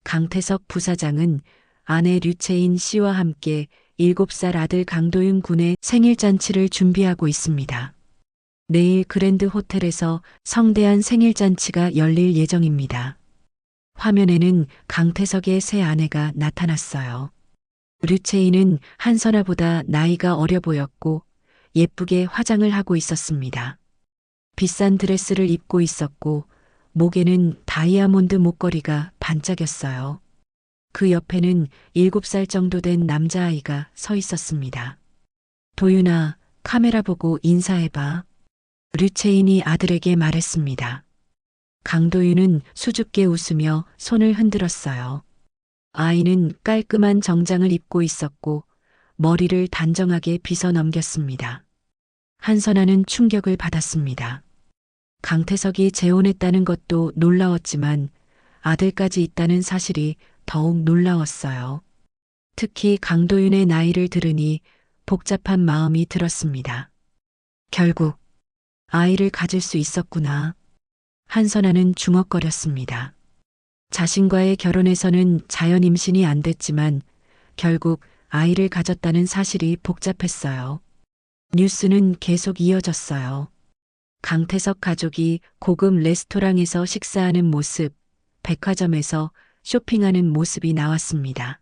Speaker 5: 강태석 부사장은 아내 류채인 씨와 함께 7살 아들 강도윤 군의 생일잔치를 준비하고 있습니다. 내일 그랜드 호텔에서 성대한 생일잔치가 열릴 예정입니다. 화면에는 강태석의 새 아내가 나타났어요. 류채인은 한선아보다 나이가 어려 보였고 예쁘게 화장을 하고 있었습니다. 비싼 드레스를 입고 있었고 목에는 다이아몬드 목걸이가 반짝였어요. 그 옆에는 7살 정도 된 남자아이가 서 있었습니다. 도윤아, 카메라 보고 인사해봐. 류채인이 아들에게 말했습니다. 강도윤은 수줍게 웃으며 손을 흔들었어요. 아이는 깔끔한 정장을 입고 있었고 머리를 단정하게 빗어 넘겼습니다. 한선아는 충격을 받았습니다. 강태석이 재혼했다는 것도 놀라웠지만 아들까지 있다는 사실이 더욱 놀라웠어요. 특히 강도윤의 나이를 들으니 복잡한 마음이 들었습니다. 결국 아이를 가질 수 있었구나. 한선아는 중얼거렸습니다. 자신과의 결혼에서는 자연 임신이 안 됐지만 결국 아이를 가졌다는 사실이 복잡했어요. 뉴스는 계속 이어졌어요. 강태석 가족이 고급 레스토랑에서 식사하는 모습, 백화점에서 쇼핑하는 모습이 나왔습니다.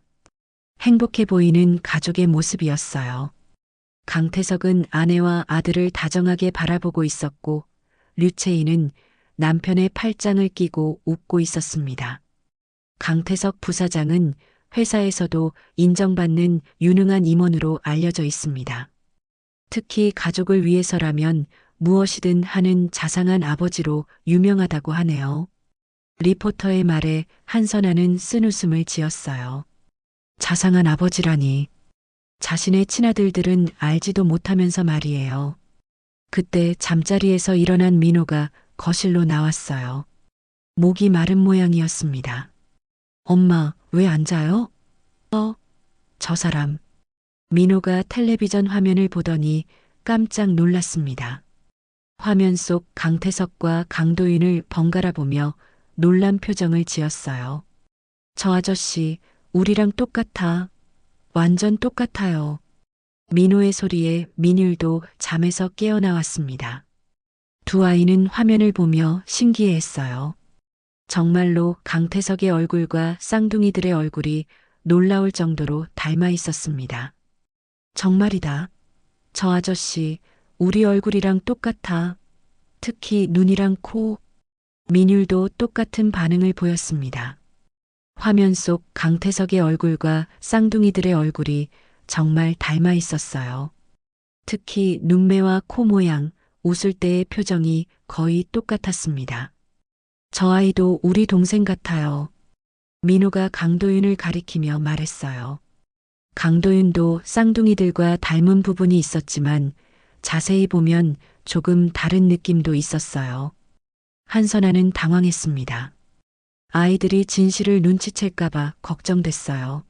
Speaker 5: 행복해 보이는 가족의 모습이었어요. 강태석은 아내와 아들을 다정하게 바라보고 있었고 류채인은 남편의 팔짱을 끼고 웃고 있었습니다. 강태석 부사장은 회사에서도 인정받는 유능한 임원으로 알려져 있습니다. 특히 가족을 위해서라면 무엇이든 하는 자상한 아버지로 유명하다고 하네요. 리포터의 말에 한선아는 쓴웃음을 지었어요. 자상한 아버지라니. 자신의 친아들들은 알지도 못하면서 말이에요. 그때 잠자리에서 일어난 민호가 거실로 나왔어요. 목이 마른 모양이었습니다. 엄마, 왜 안 자요? 저 사람. 민호가 텔레비전 화면을 보더니 깜짝 놀랐습니다. 화면 속 강태석과 강도윤을 번갈아 보며 놀란 표정을 지었어요. 저 아저씨, 우리랑 똑같아. 완전 똑같아요. 민호의 소리에 민율도 잠에서 깨어나왔습니다. 두 아이는 화면을 보며 신기해했어요. 정말로 강태석의 얼굴과 쌍둥이들의 얼굴이 놀라울 정도로 닮아 있었습니다. 정말이다. 저 아저씨, 우리 얼굴이랑 똑같아. 특히 눈이랑 코. 민율도 똑같은 반응을 보였습니다. 화면 속 강태석의 얼굴과 쌍둥이들의 얼굴이 정말 닮아 있었어요. 특히 눈매와 코 모양, 웃을 때의 표정이 거의 똑같았습니다. 저 아이도 우리 동생 같아요. 민호가 강도윤을 가리키며 말했어요. 강도윤도 쌍둥이들과 닮은 부분이 있었지만 자세히 보면 조금 다른 느낌도 있었어요. 한선아는 당황했습니다. 아이들이 진실을 눈치챌까봐 걱정됐어요.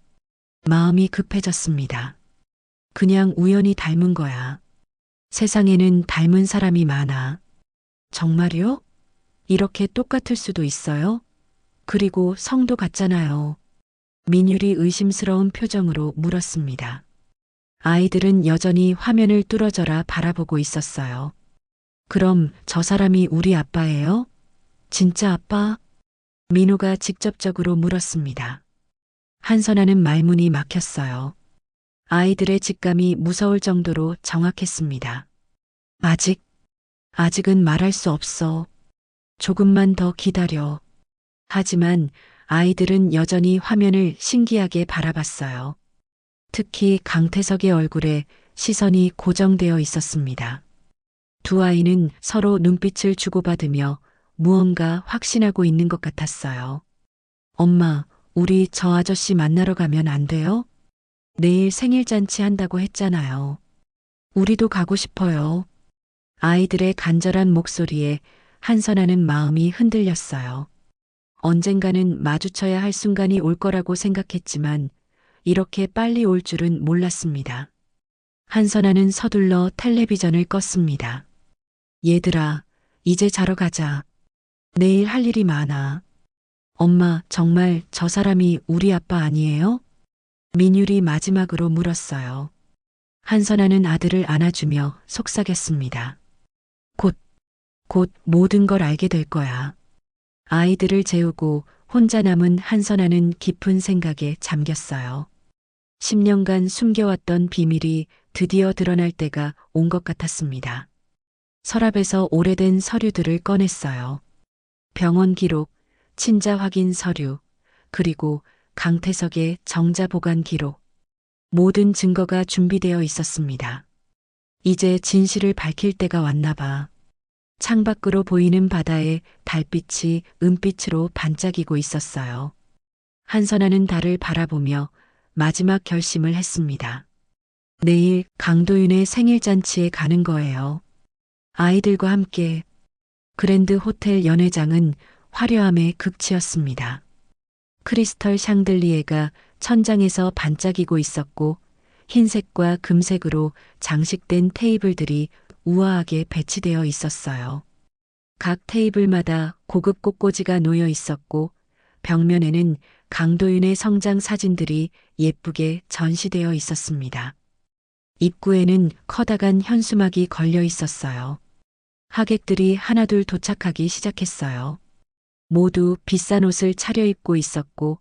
Speaker 5: 마음이 급해졌습니다. 그냥 우연히 닮은 거야. 세상에는 닮은 사람이 많아. 정말요? 이렇게 똑같을 수도 있어요? 그리고 성도 같잖아요. 민율이 의심스러운 표정으로 물었습니다. 아이들은 여전히 화면을 뚫어져라 바라보고 있었어요. 그럼 저 사람이 우리 아빠예요? 진짜 아빠? 민호가 직접적으로 물었습니다. 한선아는 말문이 막혔어요. 아이들의 직감이 무서울 정도로 정확했습니다. 아직은 말할 수 없어. 조금만 더 기다려. 하지만 아이들은 여전히 화면을 신기하게 바라봤어요. 특히 강태석의 얼굴에 시선이 고정되어 있었습니다. 두 아이는 서로 눈빛을 주고받으며 무언가 확신하고 있는 것 같았어요. 엄마, 우리 저 아저씨 만나러 가면 안 돼요? 내일 생일잔치 한다고 했잖아요. 우리도 가고 싶어요. 아이들의 간절한 목소리에 한선아는 마음이 흔들렸어요. 언젠가는 마주쳐야 할 순간이 올 거라고 생각했지만 이렇게 빨리 올 줄은 몰랐습니다. 한선아는 서둘러 텔레비전을 껐습니다. 얘들아, 이제 자러 가자. 내일 할 일이 많아. 엄마, 정말 저 사람이 우리 아빠 아니에요? 민율이 마지막으로 물었어요. 한선아는 아들을 안아주며 속삭였습니다. 곧 모든 걸 알게 될 거야. 아이들을 재우고 혼자 남은 한선아는 깊은 생각에 잠겼어요. 10년간 숨겨왔던 비밀이 드디어 드러날 때가 온 것 같았습니다. 서랍에서 오래된 서류들을 꺼냈어요. 병원 기록, 친자 확인 서류, 그리고 강태석의 정자 보관 기록. 모든 증거가 준비되어 있었습니다. 이제 진실을 밝힐 때가 왔나 봐. 창밖으로 보이는 바다에 달빛이 은빛으로 반짝이고 있었어요. 한선아는 달을 바라보며 마지막 결심을 했습니다. 내일 강도윤의 생일잔치에 가는 거예요. 아이들과 함께. 그랜드 호텔 연회장은 화려함의 극치였습니다. 크리스털 샹들리에가 천장에서 반짝이고 있었고 흰색과 금색으로 장식된 테이블들이 우아하게 배치되어 있었어요. 각 테이블마다 고급 꽃꽂이가 놓여 있었고 벽면에는 강도윤의 성장 사진들이 예쁘게 전시되어 있었습니다. 입구에는 커다란 현수막이 걸려 있었어요. 하객들이 하나둘 도착하기 시작했어요. 모두 비싼 옷을 차려입고 있었고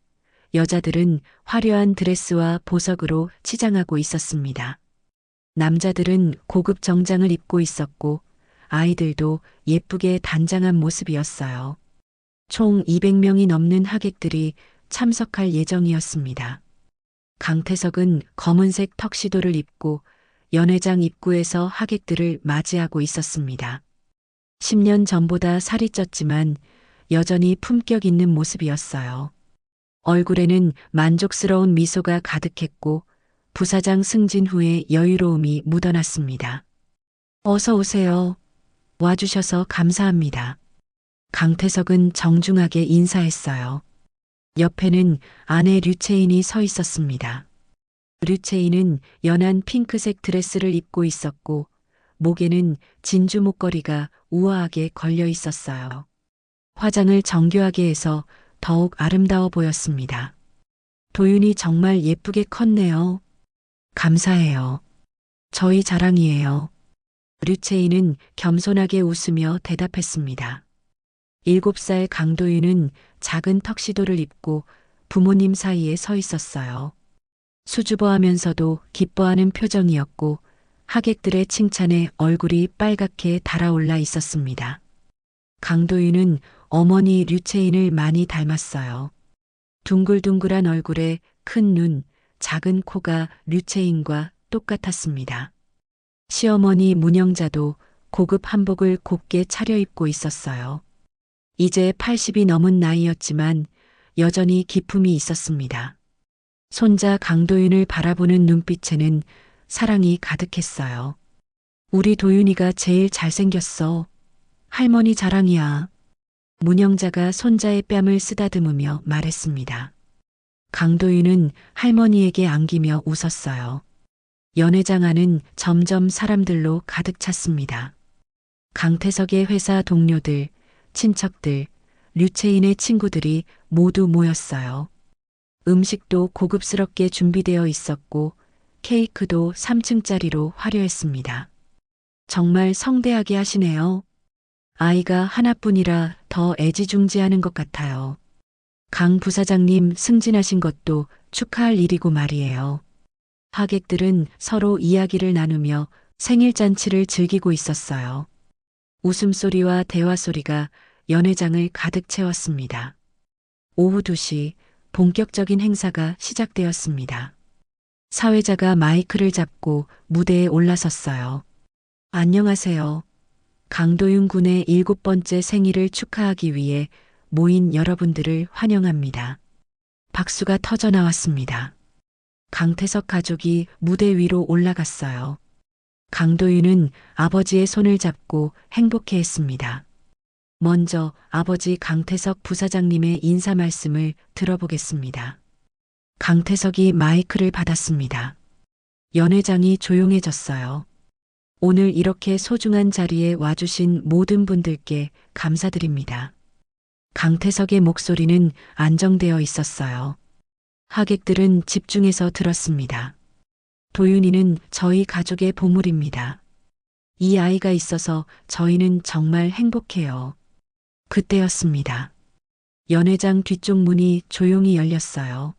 Speaker 5: 여자들은 화려한 드레스와 보석으로 치장하고 있었습니다. 남자들은 고급 정장을 입고 있었고 아이들도 예쁘게 단장한 모습이었어요. 총 200명이 넘는 하객들이 참석할 예정이었습니다. 강태석은 검은색 턱시도를 입고 연회장 입구에서 하객들을 맞이하고 있었습니다. 10년 전보다 살이 쪘지만 여전히 품격 있는 모습이었어요. 얼굴에는 만족스러운 미소가 가득했고 부사장 승진 후의 여유로움이 묻어났습니다. 어서 오세요. 와주셔서 감사합니다. 강태석은 정중하게 인사했어요. 옆에는 아내 류채인이 서 있었습니다. 류채인은 연한 핑크색 드레스를 입고 있었고 목에는 진주 목걸이가 우아하게 걸려 있었어요. 화장을 정교하게 해서 더욱 아름다워 보였습니다. 도윤이 정말 예쁘게 컸네요. 감사해요. 저희 자랑이에요. 류채인은 겸손하게 웃으며 대답했습니다. 7살 강도윤은 작은 턱시도를 입고 부모님 사이에 서 있었어요. 수줍어하면서도 기뻐하는 표정이었고 하객들의 칭찬에 얼굴이 빨갛게 달아올라 있었습니다. 강도윤은 어머니 류채인을 많이 닮았어요. 둥글둥글한 얼굴에 큰 눈, 작은 코가 류채인과 똑같았습니다. 시어머니 문영자도 고급 한복을 곱게 차려입고 있었어요. 이제 80이 넘은 나이였지만 여전히 기품이 있었습니다. 손자 강도윤을 바라보는 눈빛에는 사랑이 가득했어요. 우리 도윤이가 제일 잘생겼어. 할머니 자랑이야. 문영자가 손자의 뺨을 쓰다듬으며 말했습니다. 강도윤은 할머니에게 안기며 웃었어요. 연회장 안은 점점 사람들로 가득 찼습니다. 강태석의 회사 동료들, 친척들, 류채인의 친구들이 모두 모였어요. 음식도 고급스럽게 준비되어 있었고 케이크도 3층짜리로 화려했습니다. 정말 성대하게 하시네요. 아이가 하나뿐이라 더 애지중지하는 것 같아요. 강 부사장님 승진하신 것도 축하할 일이고 말이에요. 하객들은 서로 이야기를 나누며 생일잔치를 즐기고 있었어요. 웃음소리와 대화소리가 연회장을 가득 채웠습니다. 오후 2시 본격적인 행사가 시작되었습니다. 사회자가 마이크를 잡고 무대에 올라섰어요. 안녕하세요. 강도윤 군의 7번째 생일을 축하하기 위해 모인 여러분들을 환영합니다. 박수가 터져 나왔습니다. 강태석 가족이 무대 위로 올라갔어요. 강도윤은 아버지의 손을 잡고 행복해했습니다. 먼저 아버지 강태석 부사장님의 인사 말씀을 들어보겠습니다. 강태석이 마이크를 받았습니다. 연회장이 조용해졌어요. 오늘 이렇게 소중한 자리에 와주신 모든 분들께 감사드립니다. 강태석의 목소리는 안정되어 있었어요. 하객들은 집중해서 들었습니다. 도윤이는 저희 가족의 보물입니다. 이 아이가 있어서 저희는 정말 행복해요. 그때였습니다. 연회장 뒤쪽 문이 조용히 열렸어요.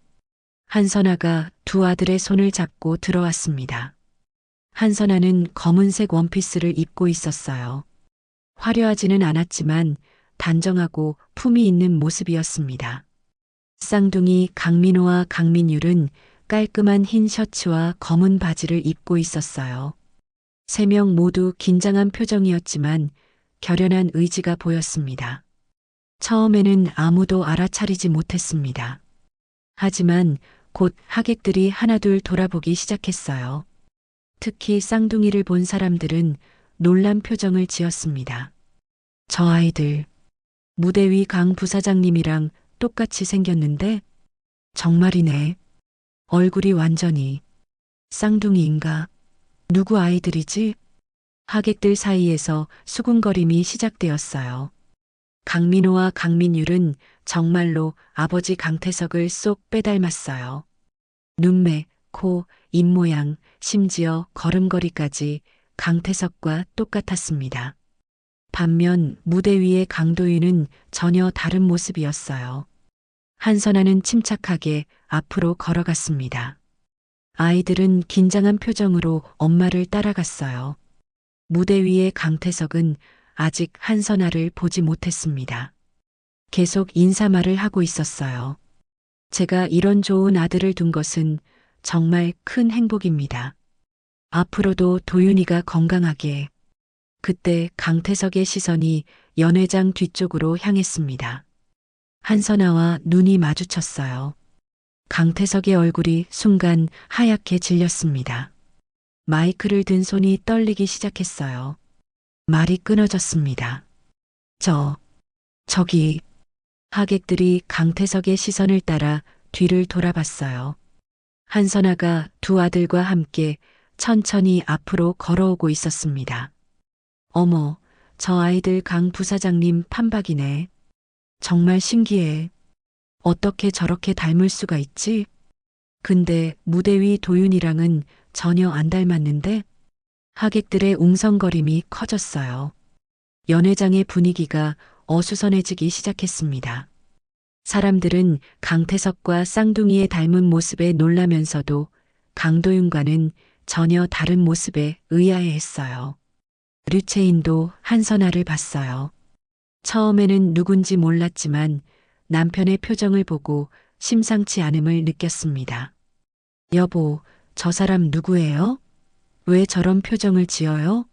Speaker 5: 한선아가 두 아들의 손을 잡고 들어왔습니다. 한선아는 검은색 원피스를 입고 있었어요. 화려하지는 않았지만 단정하고 품이 있는 모습이었습니다. 쌍둥이 강민호와 강민율은 깔끔한 흰 셔츠와 검은 바지를 입고 있었어요. 3명 모두 긴장한 표정이었지만 결연한 의지가 보였습니다. 처음에는 아무도 알아차리지 못했습니다. 하지만 곧 하객들이 하나둘 돌아보기 시작했어요. 특히 쌍둥이를 본 사람들은 놀란 표정을 지었습니다. 저 아이들, 무대 위 강 부사장님이랑 똑같이 생겼는데 정말이네. 얼굴이 완전히 쌍둥이인가? 누구 아이들이지? 하객들 사이에서 수군거림이 시작되었어요. 강민호와 강민율은 정말로 아버지 강태석을 쏙 빼닮았어요. 눈매, 코, 입모양, 심지어 걸음걸이까지 강태석과 똑같았습니다. 반면 무대 위의 강도윤은 전혀 다른 모습이었어요. 한선아는 침착하게 앞으로 걸어갔습니다. 아이들은 긴장한 표정으로 엄마를 따라갔어요. 무대 위의 강태석은 아직 한선아를 보지 못했습니다. 계속 인사말을 하고 있었어요. 제가 이런 좋은 아들을 둔 것은 정말 큰 행복입니다. 앞으로도 도윤이가 건강하게. 그때 강태석의 시선이 연회장 뒤쪽으로 향했습니다. 한선아와 눈이 마주쳤어요. 강태석의 얼굴이 순간 하얗게 질렸습니다. 마이크를 든 손이 떨리기 시작했어요. 말이 끊어졌습니다. 저기. 하객들이 강태석의 시선을 따라 뒤를 돌아봤어요. 한선아가 두 아들과 함께 천천히 앞으로 걸어오고 있었습니다. 어머, 저 아이들 강 부사장님 판박이네. 정말 신기해. 어떻게 저렇게 닮을 수가 있지? 근데 무대 위 도윤이랑은 전혀 안 닮았는데? 하객들의 웅성거림이 커졌어요. 연회장의 분위기가 어수선해지기 시작했습니다. 사람들은 강태석과 쌍둥이의 닮은 모습에 놀라면서도 강도윤과는 전혀 다른 모습에 의아해했어요. 류채인도 한선아를 봤어요. 처음에는 누군지 몰랐지만 남편의 표정을 보고 심상치 않음을 느꼈습니다. 여보, 저 사람 누구예요? 왜 저런 표정을 지어요?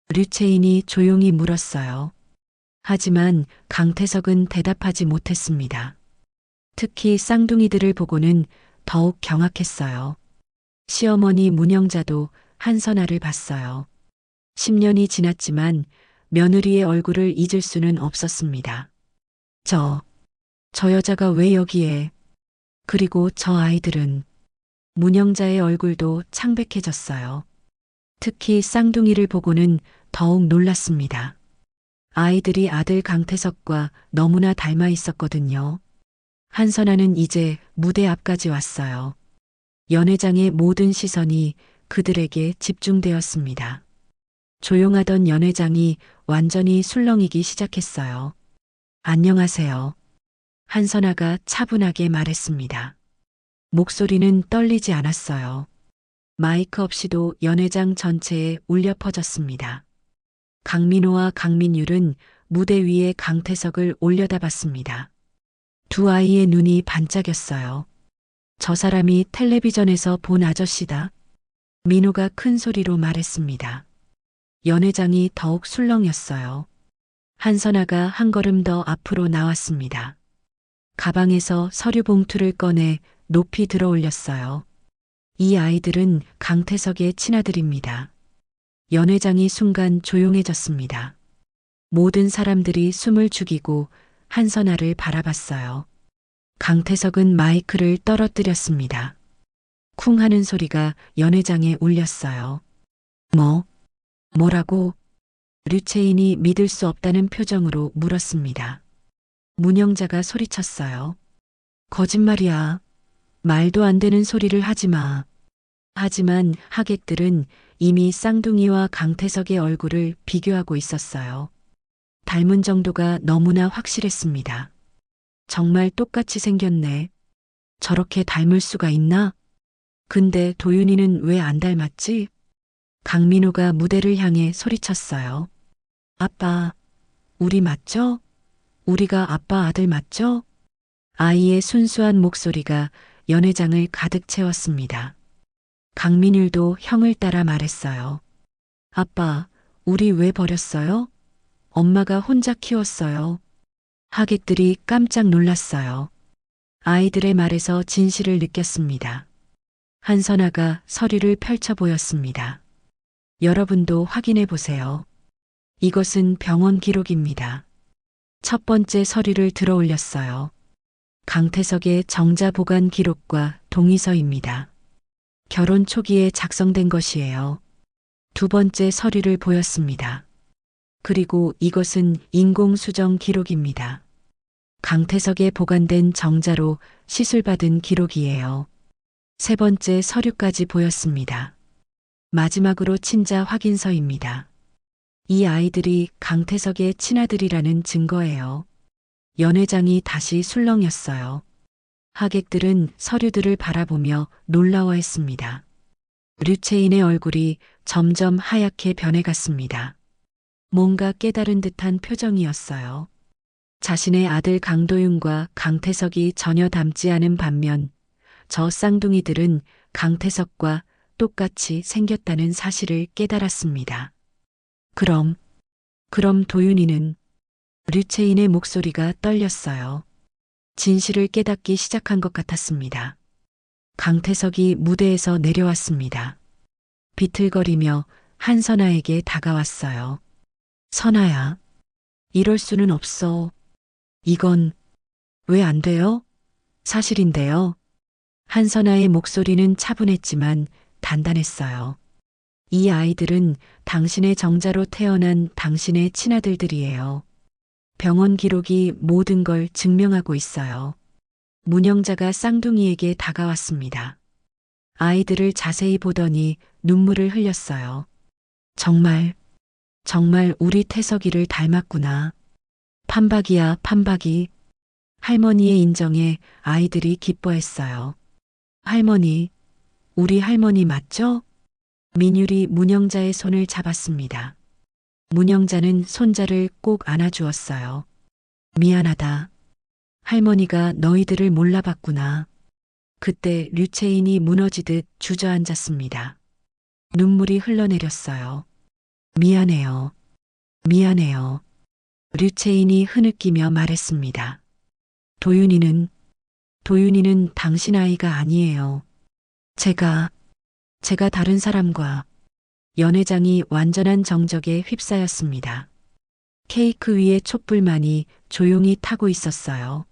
Speaker 5: 류채인이 조용히 물었어요. 하지만 강태석은 대답하지 못했습니다. 특히 쌍둥이들을 보고는 더욱 경악했어요. 시어머니 문영자도 한선아를 봤어요. 10년이 지났지만 며느리의 얼굴을 잊을 수는 없었습니다. 저 여자가 왜 여기에? 그리고 저 아이들은? 문영자의 얼굴도 창백해졌어요. 특히 쌍둥이를 보고는 더욱 놀랐습니다. 아이들이 아들 강태석과 너무나 닮아 있었거든요. 한선아는 이제 무대 앞까지 왔어요. 연회장의 모든 시선이 그들에게 집중되었습니다. 조용하던 연회장이 완전히 술렁이기 시작했어요. 안녕하세요. 한선아가 차분하게 말했습니다. 목소리는 떨리지 않았어요. 마이크 없이도 연회장 전체에 울려 퍼졌습니다. 강민호와 강민율은 무대 위에 강태석을 올려다봤습니다. 두 아이의 눈이 반짝였어요. 저 사람이 텔레비전에서 본 아저씨다. 민호가 큰 소리로 말했습니다. 연회장이 더욱 술렁였어요. 한선아가 한 걸음 더 앞으로 나왔습니다. 가방에서 서류 봉투를 꺼내 높이 들어 올렸어요. 이 아이들은 강태석의 친아들입니다. 연회장이 순간 조용해졌습니다. 모든 사람들이 숨을 죽이고 한선아를 바라봤어요. 강태석은 마이크를 떨어뜨렸습니다. 쿵 하는 소리가 연회장에 울렸어요. 뭐라고? 류채인이 믿을 수 없다는 표정으로 물었습니다. 문영자가 소리쳤어요. 거짓말이야. 말도 안 되는 소리를 하지 마. 하지만 하객들은 이미 쌍둥이와 강태석의 얼굴을 비교하고 있었어요. 닮은 정도가 너무나 확실했습니다. 정말 똑같이 생겼네. 저렇게 닮을 수가 있나? 근데 도윤이는 왜 안 닮았지? 강민호가 무대를 향해 소리쳤어요. 아빠, 우리 맞죠? 우리가 아빠 아들 맞죠? 아이의 순수한 목소리가 연회장을 가득 채웠습니다. 강민율도 형을 따라 말했어요. 아빠, 우리 왜 버렸어요? 엄마가 혼자 키웠어요. 하객들이 깜짝 놀랐어요. 아이들의 말에서 진실을 느꼈습니다. 한선아가 서류를 펼쳐 보였습니다. 여러분도 확인해 보세요. 이것은 병원 기록입니다. 첫 번째 서류를 들어 올렸어요. 강태석의 정자 보관 기록과 동의서입니다. 결혼 초기에 작성된 것이에요. 두 번째 서류를 보였습니다. 그리고 이것은 인공수정 기록입니다. 강태석에 보관된 정자로 시술받은 기록이에요. 세 번째 서류까지 보였습니다. 마지막으로 친자 확인서입니다. 이 아이들이 강태석의 친아들이라는 증거예요. 연회장이 다시 술렁였어요. 하객들은 서류들을 바라보며 놀라워했습니다. 류채인의 얼굴이 점점 하얗게 변해갔습니다. 뭔가 깨달은 듯한 표정이었어요. 자신의 아들 강도윤과 강태석이 전혀 닮지 않은 반면 저 쌍둥이들은 강태석과 똑같이 생겼다는 사실을 깨달았습니다. 그럼 도윤이는? 류채인의 목소리가 떨렸어요. 진실을 깨닫기 시작한 것 같았습니다. 강태석이 무대에서 내려왔습니다. 비틀거리며 한선아에게 다가왔어요. 선아야, 이럴 수는 없어. 이건 왜 안 돼요? 사실인데요. 한선아의 목소리는 차분했지만 단단했어요. 이 아이들은 당신의 정자로 태어난 당신의 친아들들이에요. 병원 기록이 모든 걸 증명하고 있어요. 문영자가 쌍둥이에게 다가왔습니다. 아이들을 자세히 보더니 눈물을 흘렸어요. 정말 우리 태석이를 닮았구나. 판박이야, 판박이. 할머니의 인정에 아이들이 기뻐했어요. 할머니, 우리 할머니 맞죠? 민율이 문영자의 손을 잡았습니다. 문영자는 손자를 꼭 안아주었어요. 미안하다. 할머니가 너희들을 몰라봤구나. 그때 류채인이 무너지듯 주저앉았습니다. 눈물이 흘러내렸어요. 미안해요. 미안해요. 류채인이 흐느끼며 말했습니다. 도윤이는 당신 아이가 아니에요. 제가 다른 사람과. 연회장이 완전한 정적에 휩싸였습니다. 케이크 위에 촛불만이 조용히 타고 있었어요.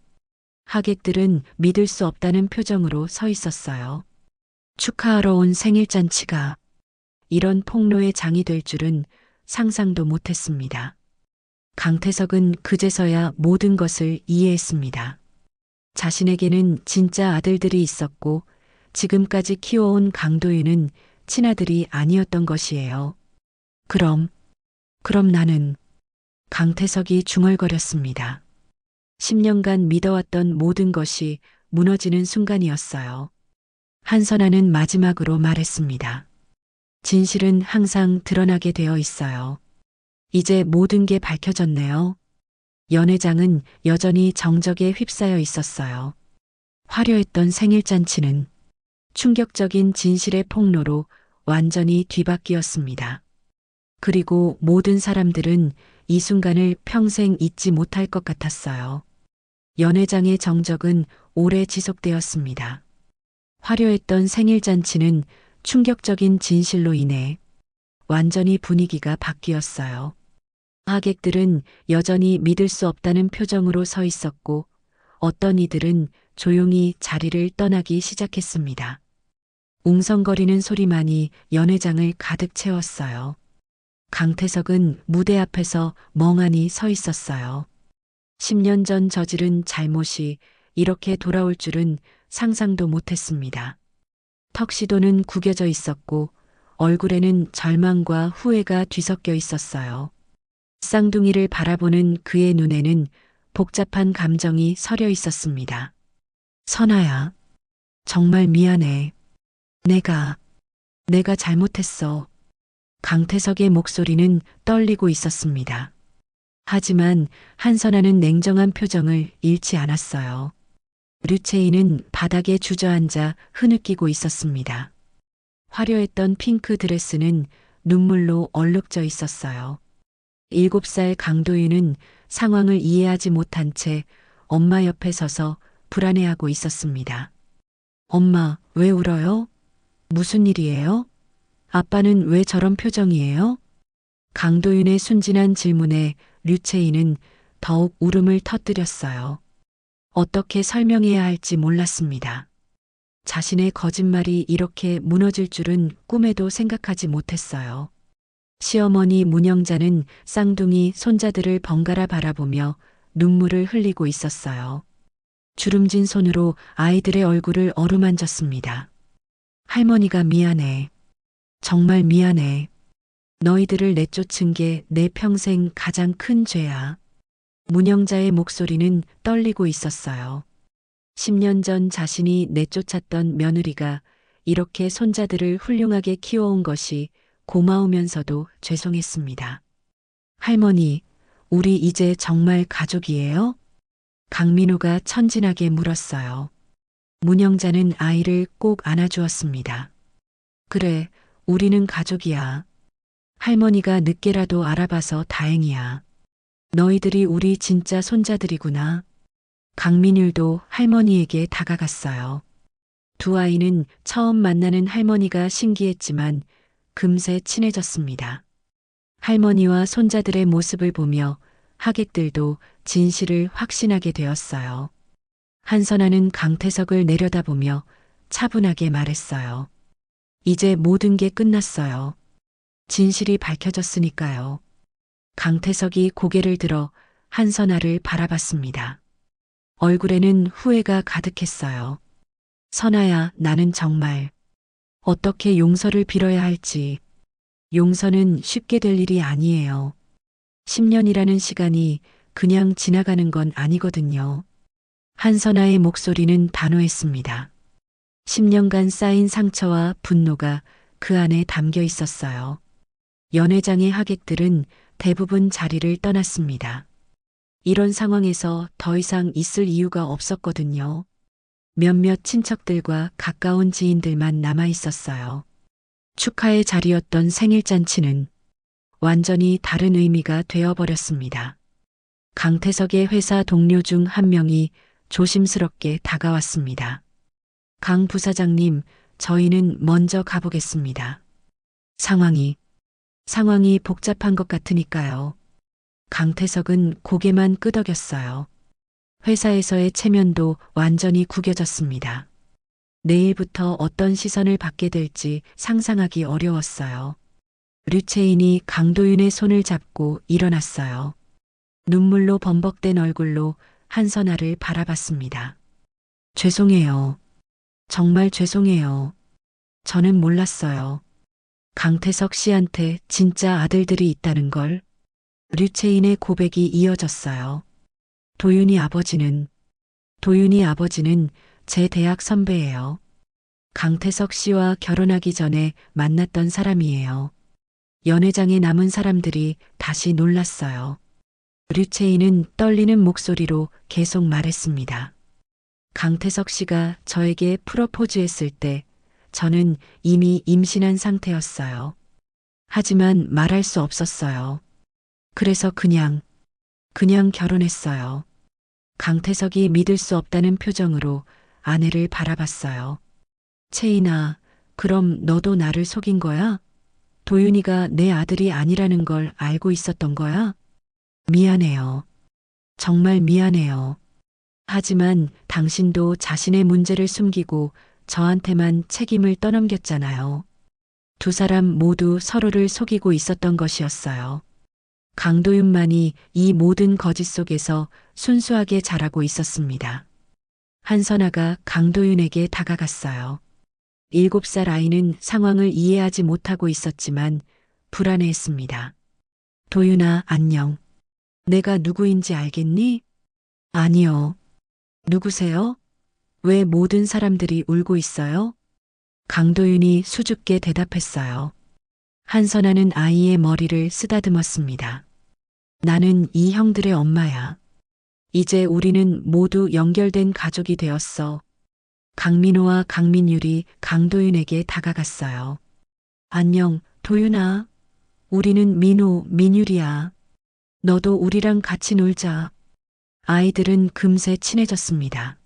Speaker 5: 하객들은 믿을 수 없다는 표정으로 서 있었어요. 축하하러 온 생일잔치가 이런 폭로의 장이 될 줄은 상상도 못했습니다. 강태석은 그제서야 모든 것을 이해했습니다. 자신에게는 진짜 아들들이 있었고 지금까지 키워온 강도윤은 친아들이 아니었던 것이에요. 그럼 나는. 강태석이 중얼거렸습니다. 10년간 믿어왔던 모든 것이 무너지는 순간이었어요. 한선아는 마지막으로 말했습니다. 진실은 항상 드러나게 되어 있어요. 이제 모든 게 밝혀졌네요. 연회장은 여전히 정적에 휩싸여 있었어요. 화려했던 생일잔치는 충격적인 진실의 폭로로 완전히 뒤바뀌었습니다. 그리고 모든 사람들은 이 순간을 평생 잊지 못할 것 같았어요. 연회장의 정적은 오래 지속되었습니다. 화려했던 생일잔치는 충격적인 진실로 인해 완전히 분위기가 바뀌었어요. 하객들은 여전히 믿을 수 없다는 표정으로 서 있었고 어떤 이들은 조용히 자리를 떠나기 시작했습니다. 웅성거리는 소리만이 연회장을 가득 채웠어요. 강태석은 무대 앞에서 멍하니 서 있었어요. 10년 전 저지른 잘못이 이렇게 돌아올 줄은 상상도 못했습니다. 턱시도는 구겨져 있었고 얼굴에는 절망과 후회가 뒤섞여 있었어요. 쌍둥이를 바라보는 그의 눈에는 복잡한 감정이 서려 있었습니다. 선아야, 정말 미안해. 내가 잘못했어. 강태석의 목소리는 떨리고 있었습니다. 하지만 한선아는 냉정한 표정을 잃지 않았어요. 류채인은 바닥에 주저앉아 흐느끼고 있었습니다. 화려했던 핑크 드레스는 눈물로 얼룩져 있었어요. 7살 강도윤은 상황을 이해하지 못한 채 엄마 옆에 서서 불안해하고 있었습니다. 엄마, 왜 울어요? 무슨 일이에요? 아빠는 왜 저런 표정이에요? 강도윤의 순진한 질문에 류채인은 더욱 울음을 터뜨렸어요. 어떻게 설명해야 할지 몰랐습니다. 자신의 거짓말이 이렇게 무너질 줄은 꿈에도 생각하지 못했어요. 시어머니 문영자는 쌍둥이 손자들을 번갈아 바라보며 눈물을 흘리고 있었어요. 주름진 손으로 아이들의 얼굴을 어루만졌습니다. 할머니가 미안해. 정말 미안해. 너희들을 내쫓은 게 내 평생 가장 큰 죄야. 문영자의 목소리는 떨리고 있었어요. 10년 전 자신이 내쫓았던 며느리가 이렇게 손자들을 훌륭하게 키워온 것이 고마우면서도 죄송했습니다. 할머니, 우리 이제 정말 가족이에요? 강민호가 천진하게 물었어요. 문영자는 아이를 꼭 안아주었습니다. 그래, 우리는 가족이야. 할머니가 늦게라도 알아봐서 다행이야. 너희들이 우리 진짜 손자들이구나. 강민율도 할머니에게 다가갔어요. 두 아이는 처음 만나는 할머니가 신기했지만 금세 친해졌습니다. 할머니와 손자들의 모습을 보며 하객들도 진실을 확신하게 되었어요. 한선아는 강태석을 내려다보며 차분하게 말했어요. 이제 모든 게 끝났어요. 진실이 밝혀졌으니까요. 강태석이 고개를 들어 한선아를 바라봤습니다. 얼굴에는 후회가 가득했어요. 선아야, 나는 정말 어떻게 용서를 빌어야 할지. 용서는 쉽게 될 일이 아니에요. 10년이라는 시간이 그냥 지나가는 건 아니거든요. 한선아의 목소리는 단호했습니다. 10년간 쌓인 상처와 분노가 그 안에 담겨 있었어요. 연회장의 하객들은 대부분 자리를 떠났습니다. 이런 상황에서 더 이상 있을 이유가 없었거든요. 몇몇 친척들과 가까운 지인들만 남아 있었어요. 축하의 자리였던 생일잔치는 완전히 다른 의미가 되어버렸습니다. 강태석의 회사 동료 중 한 명이 조심스럽게 다가왔습니다. 강 부사장님, 저희는 먼저 가보겠습니다. 상황이 복잡한 것 같으니까요. 강태석은 고개만 끄덕였어요. 회사에서의 체면도 완전히 구겨졌습니다. 내일부터 어떤 시선을 받게 될지 상상하기 어려웠어요. 류채인이 강도윤의 손을 잡고 일어났어요. 눈물로 범벅된 얼굴로 한선아를 바라봤습니다. 죄송해요. 정말 죄송해요. 저는 몰랐어요. 강태석 씨한테 진짜 아들들이 있다는 걸. 류채인의 고백이 이어졌어요. 도윤이 아버지는 제 대학 선배예요. 강태석 씨와 결혼하기 전에 만났던 사람이에요. 연회장에 남은 사람들이 다시 놀랐어요. 류채인은 떨리는 목소리로 계속 말했습니다. 강태석 씨가 저에게 프로포즈했을 때 저는 이미 임신한 상태였어요. 하지만 말할 수 없었어요. 그래서 그냥 결혼했어요. 강태석이 믿을 수 없다는 표정으로 아내를 바라봤어요. 채인아, 그럼 너도 나를 속인 거야? 도윤이가 내 아들이 아니라는 걸 알고 있었던 거야? 미안해요. 정말 미안해요. 하지만 당신도 자신의 문제를 숨기고 저한테만 책임을 떠넘겼잖아요. 두 사람 모두 서로를 속이고 있었던 것이었어요. 강도윤만이 이 모든 거짓 속에서 순수하게 자라고 있었습니다. 한선아가 강도윤에게 다가갔어요. 7살 아이는 상황을 이해하지 못하고 있었지만 불안해했습니다. 도윤아, 안녕. 내가 누구인지 알겠니? 아니요. 누구세요? 왜 모든 사람들이 울고 있어요? 강도윤이 수줍게 대답했어요. 한선아는 아이의 머리를 쓰다듬었습니다. 나는 이 형들의 엄마야. 이제 우리는 모두 연결된 가족이 되었어. 강민호와 강민율이 강도윤에게 다가갔어요. 안녕, 도윤아. 우리는 민호, 민율이야. 너도 우리랑 같이 놀자. 아이들은 금세 친해졌습니다.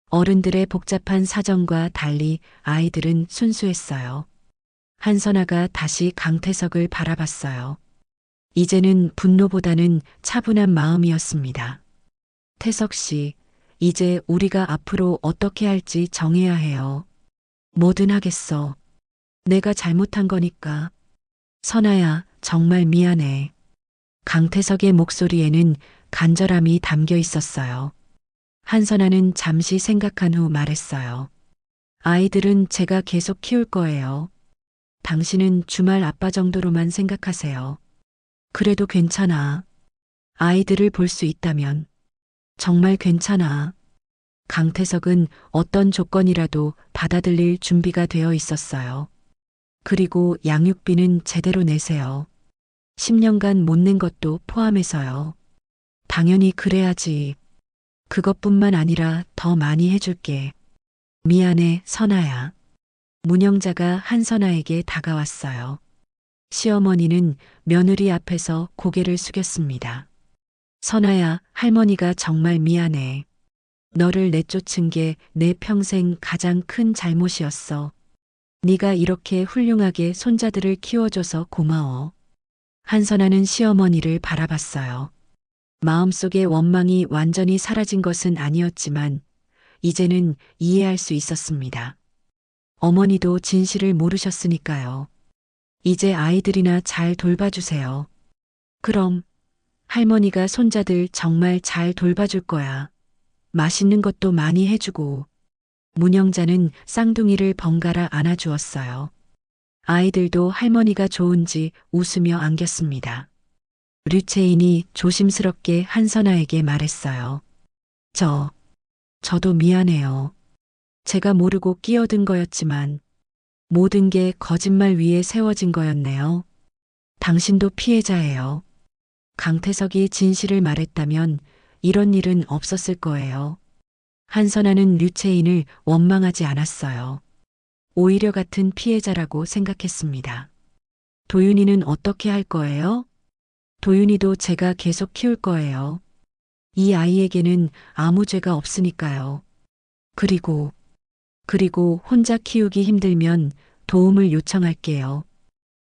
Speaker 5: 어른들의 복잡한 사정과 달리 아이들은 순수했어요. 한선아가 다시 강태석을 바라봤어요. 이제는 분노보다는 차분한 마음이었습니다. 태석 씨, 이제 우리가 앞으로 어떻게 할지 정해야 해요. 뭐든 하겠어. 내가 잘못한 거니까. 선아야, 정말 미안해. 강태석의 목소리에는 간절함이 담겨 있었어요. 한선아는 잠시 생각한 후 말했어요. 아이들은 제가 계속 키울 거예요. 당신은 주말 아빠 정도로만 생각하세요. 그래도 괜찮아. 아이들을 볼 수 있다면. 정말 괜찮아. 강태석은 어떤 조건이라도 받아들일 준비가 되어 있었어요. 그리고 양육비는 제대로 내세요. 10년간 못 낸 것도 포함해서요. 당연히 그래야지. 그것뿐만 아니라 더 많이 해줄게. 미안해, 선아야. 문영자가 한선아에게 다가왔어요. 시어머니는 며느리 앞에서 고개를 숙였습니다. 선아야, 할머니가 정말 미안해. 너를 내쫓은 게 내 평생 가장 큰 잘못이었어. 네가 이렇게 훌륭하게 손자들을 키워줘서 고마워. 한선아는 시어머니를 바라봤어요. 마음속의 원망이 완전히 사라진 것은 아니었지만 이제는 이해할 수 있었습니다. 어머니도 진실을 모르셨으니까요. 이제 아이들이나 잘 돌봐주세요. 그럼 할머니가 손자들 정말 잘 돌봐줄 거야. 맛있는 것도 많이 해주고. 문영자는 쌍둥이를 번갈아 안아주었어요. 아이들도 할머니가 좋은지 웃으며 안겼습니다. 류채인이 조심스럽게 한선아에게 말했어요. 저도 미안해요. 제가 모르고 끼어든 거였지만 모든 게 거짓말 위에 세워진 거였네요. 당신도 피해자예요. 강태석이 진실을 말했다면 이런 일은 없었을 거예요. 한선아는 류채인을 원망하지 않았어요. 오히려 같은 피해자라고 생각했습니다. 도윤이는 어떻게 할 거예요? 도윤이도 제가 계속 키울 거예요. 이 아이에게는 아무 죄가 없으니까요. 그리고 혼자 키우기 힘들면 도움을 요청할게요.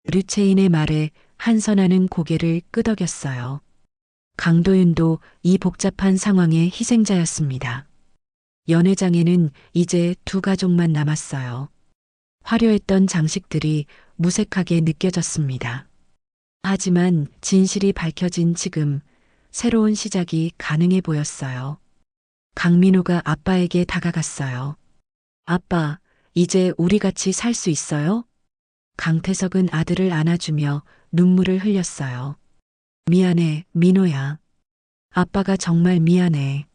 Speaker 5: 류채인의 말에 한선아는 고개를 끄덕였어요. 강도윤도 이 복잡한 상황의 희생자였습니다. 연회장에는 이제 두 가족만 남았어요. 화려했던 장식들이 무색하게 느껴졌습니다. 하지만 진실이 밝혀진 지금 새로운 시작이 가능해 보였어요. 강민호가 아빠에게 다가갔어요. 아빠, 이제 우리 같이 살 수 있어요? 강태석은 아들을 안아주며 눈물을 흘렸어요. 미안해, 민호야. 아빠가 정말 미안해.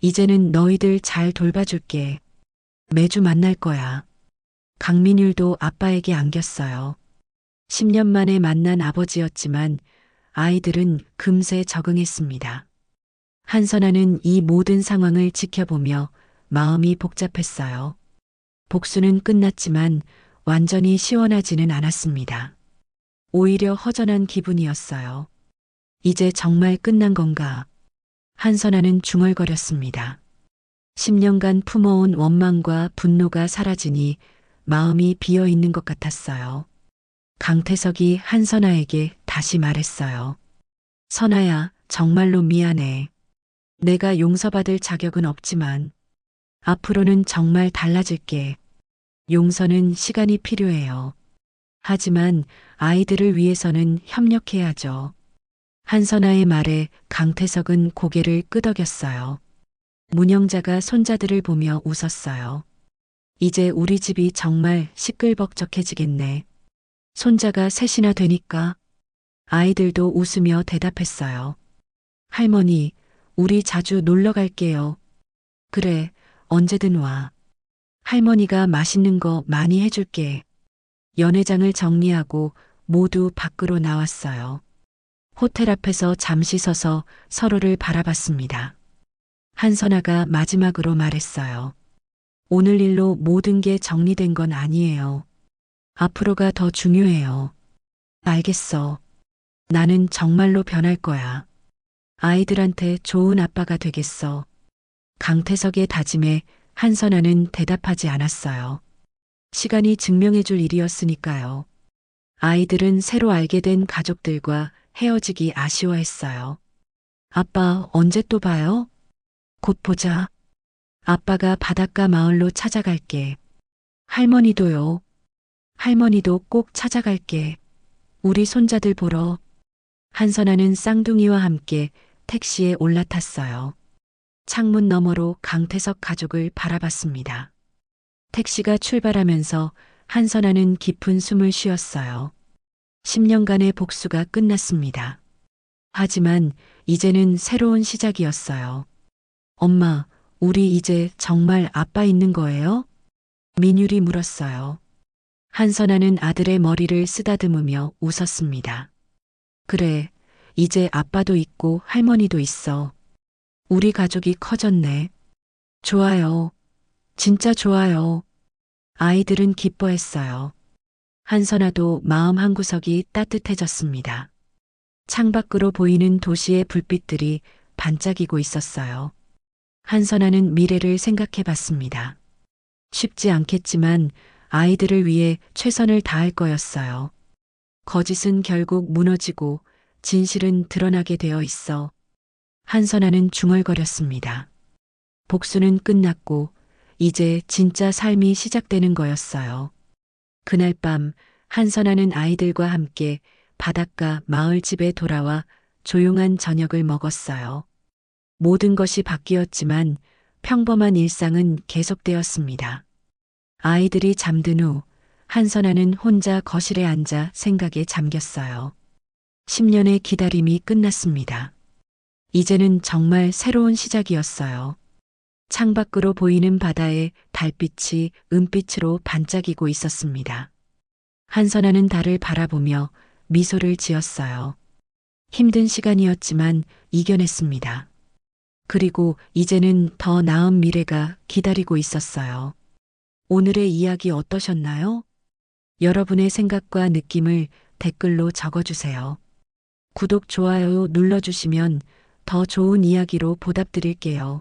Speaker 5: 이제는 너희들 잘 돌봐줄게. 매주 만날 거야. 강민율도 아빠에게 안겼어요. 10년 만에 만난 아버지였지만 아이들은 금세 적응했습니다. 한선아는 이 모든 상황을 지켜보며 마음이 복잡했어요. 복수는 끝났지만 완전히 시원하지는 않았습니다. 오히려 허전한 기분이었어요. 이제 정말 끝난 건가? 한선아는 중얼거렸습니다. 10년간 품어온 원망과 분노가 사라지니 마음이 비어 있는 것 같았어요. 강태석이 한선아에게 다시 말했어요. 선아야, 정말로 미안해. 내가 용서받을 자격은 없지만 앞으로는 정말 달라질게. 용서는 시간이 필요해요. 하지만 아이들을 위해서는 협력해야죠. 한선아의 말에 강태석은 고개를 끄덕였어요. 문영자가 손자들을 보며 웃었어요. 이제 우리 집이 정말 시끌벅적해지겠네. 손자가 셋이나 되니까. 아이들도 웃으며 대답했어요. 할머니, 우리 자주 놀러 갈게요. 그래, 언제든 와. 할머니가 맛있는 거 많이 해줄게. 연회장을 정리하고 모두 밖으로 나왔어요. 호텔 앞에서 잠시 서서 서로를 바라봤습니다. 한선아가 마지막으로 말했어요. 오늘 일로 모든 게 정리된 건 아니에요. 앞으로가 더 중요해요. 알겠어. 나는 정말로 변할 거야. 아이들한테 좋은 아빠가 되겠어. 강태석의 다짐에 한선아는 대답하지 않았어요. 시간이 증명해줄 일이었으니까요. 아이들은 새로 알게 된 가족들과 헤어지기 아쉬워했어요. 아빠, 언제 또 봐요? 곧 보자. 아빠가 바닷가 마을로 찾아갈게. 할머니도요. 할머니도 꼭 찾아갈게. 우리 손자들 보러. 한선아는 쌍둥이와 함께 택시에 올라탔어요. 창문 너머로 강태석 가족을 바라봤습니다. 택시가 출발하면서 한선아는 깊은 숨을 쉬었어요. 10년간의 복수가 끝났습니다. 하지만 이제는 새로운 시작이었어요. 엄마, 우리 이제 정말 아빠 있는 거예요? 민율이 물었어요. 한선아는 아들의 머리를 쓰다듬으며 웃었습니다. 그래, 이제 아빠도 있고 할머니도 있어. 우리 가족이 커졌네. 좋아요. 진짜 좋아요. 아이들은 기뻐했어요. 한선아도 마음 한구석이 따뜻해졌습니다. 창밖으로 보이는 도시의 불빛들이 반짝이고 있었어요. 한선아는 미래를 생각해 봤습니다. 쉽지 않겠지만 아이들을 위해 최선을 다할 거였어요. 거짓은 결국 무너지고 진실은 드러나게 되어 있어. 한선아는 중얼거렸습니다. 복수는 끝났고 이제 진짜 삶이 시작되는 거였어요. 그날 밤 한선아는 아이들과 함께 바닷가 마을집에 돌아와 조용한 저녁을 먹었어요. 모든 것이 바뀌었지만 평범한 일상은 계속되었습니다. 아이들이 잠든 후 한선아는 혼자 거실에 앉아 생각에 잠겼어요. 10년의 기다림이 끝났습니다. 이제는 정말 새로운 시작이었어요. 창밖으로 보이는 바다에 달빛이 은빛으로 반짝이고 있었습니다. 한선아는 달을 바라보며 미소를 지었어요. 힘든 시간이었지만 이겨냈습니다. 그리고 이제는 더 나은 미래가 기다리고 있었어요. 오늘의 이야기 어떠셨나요? 여러분의 생각과 느낌을 댓글로 적어주세요. 구독, 좋아요 눌러주시면 더 좋은 이야기로 보답드릴게요.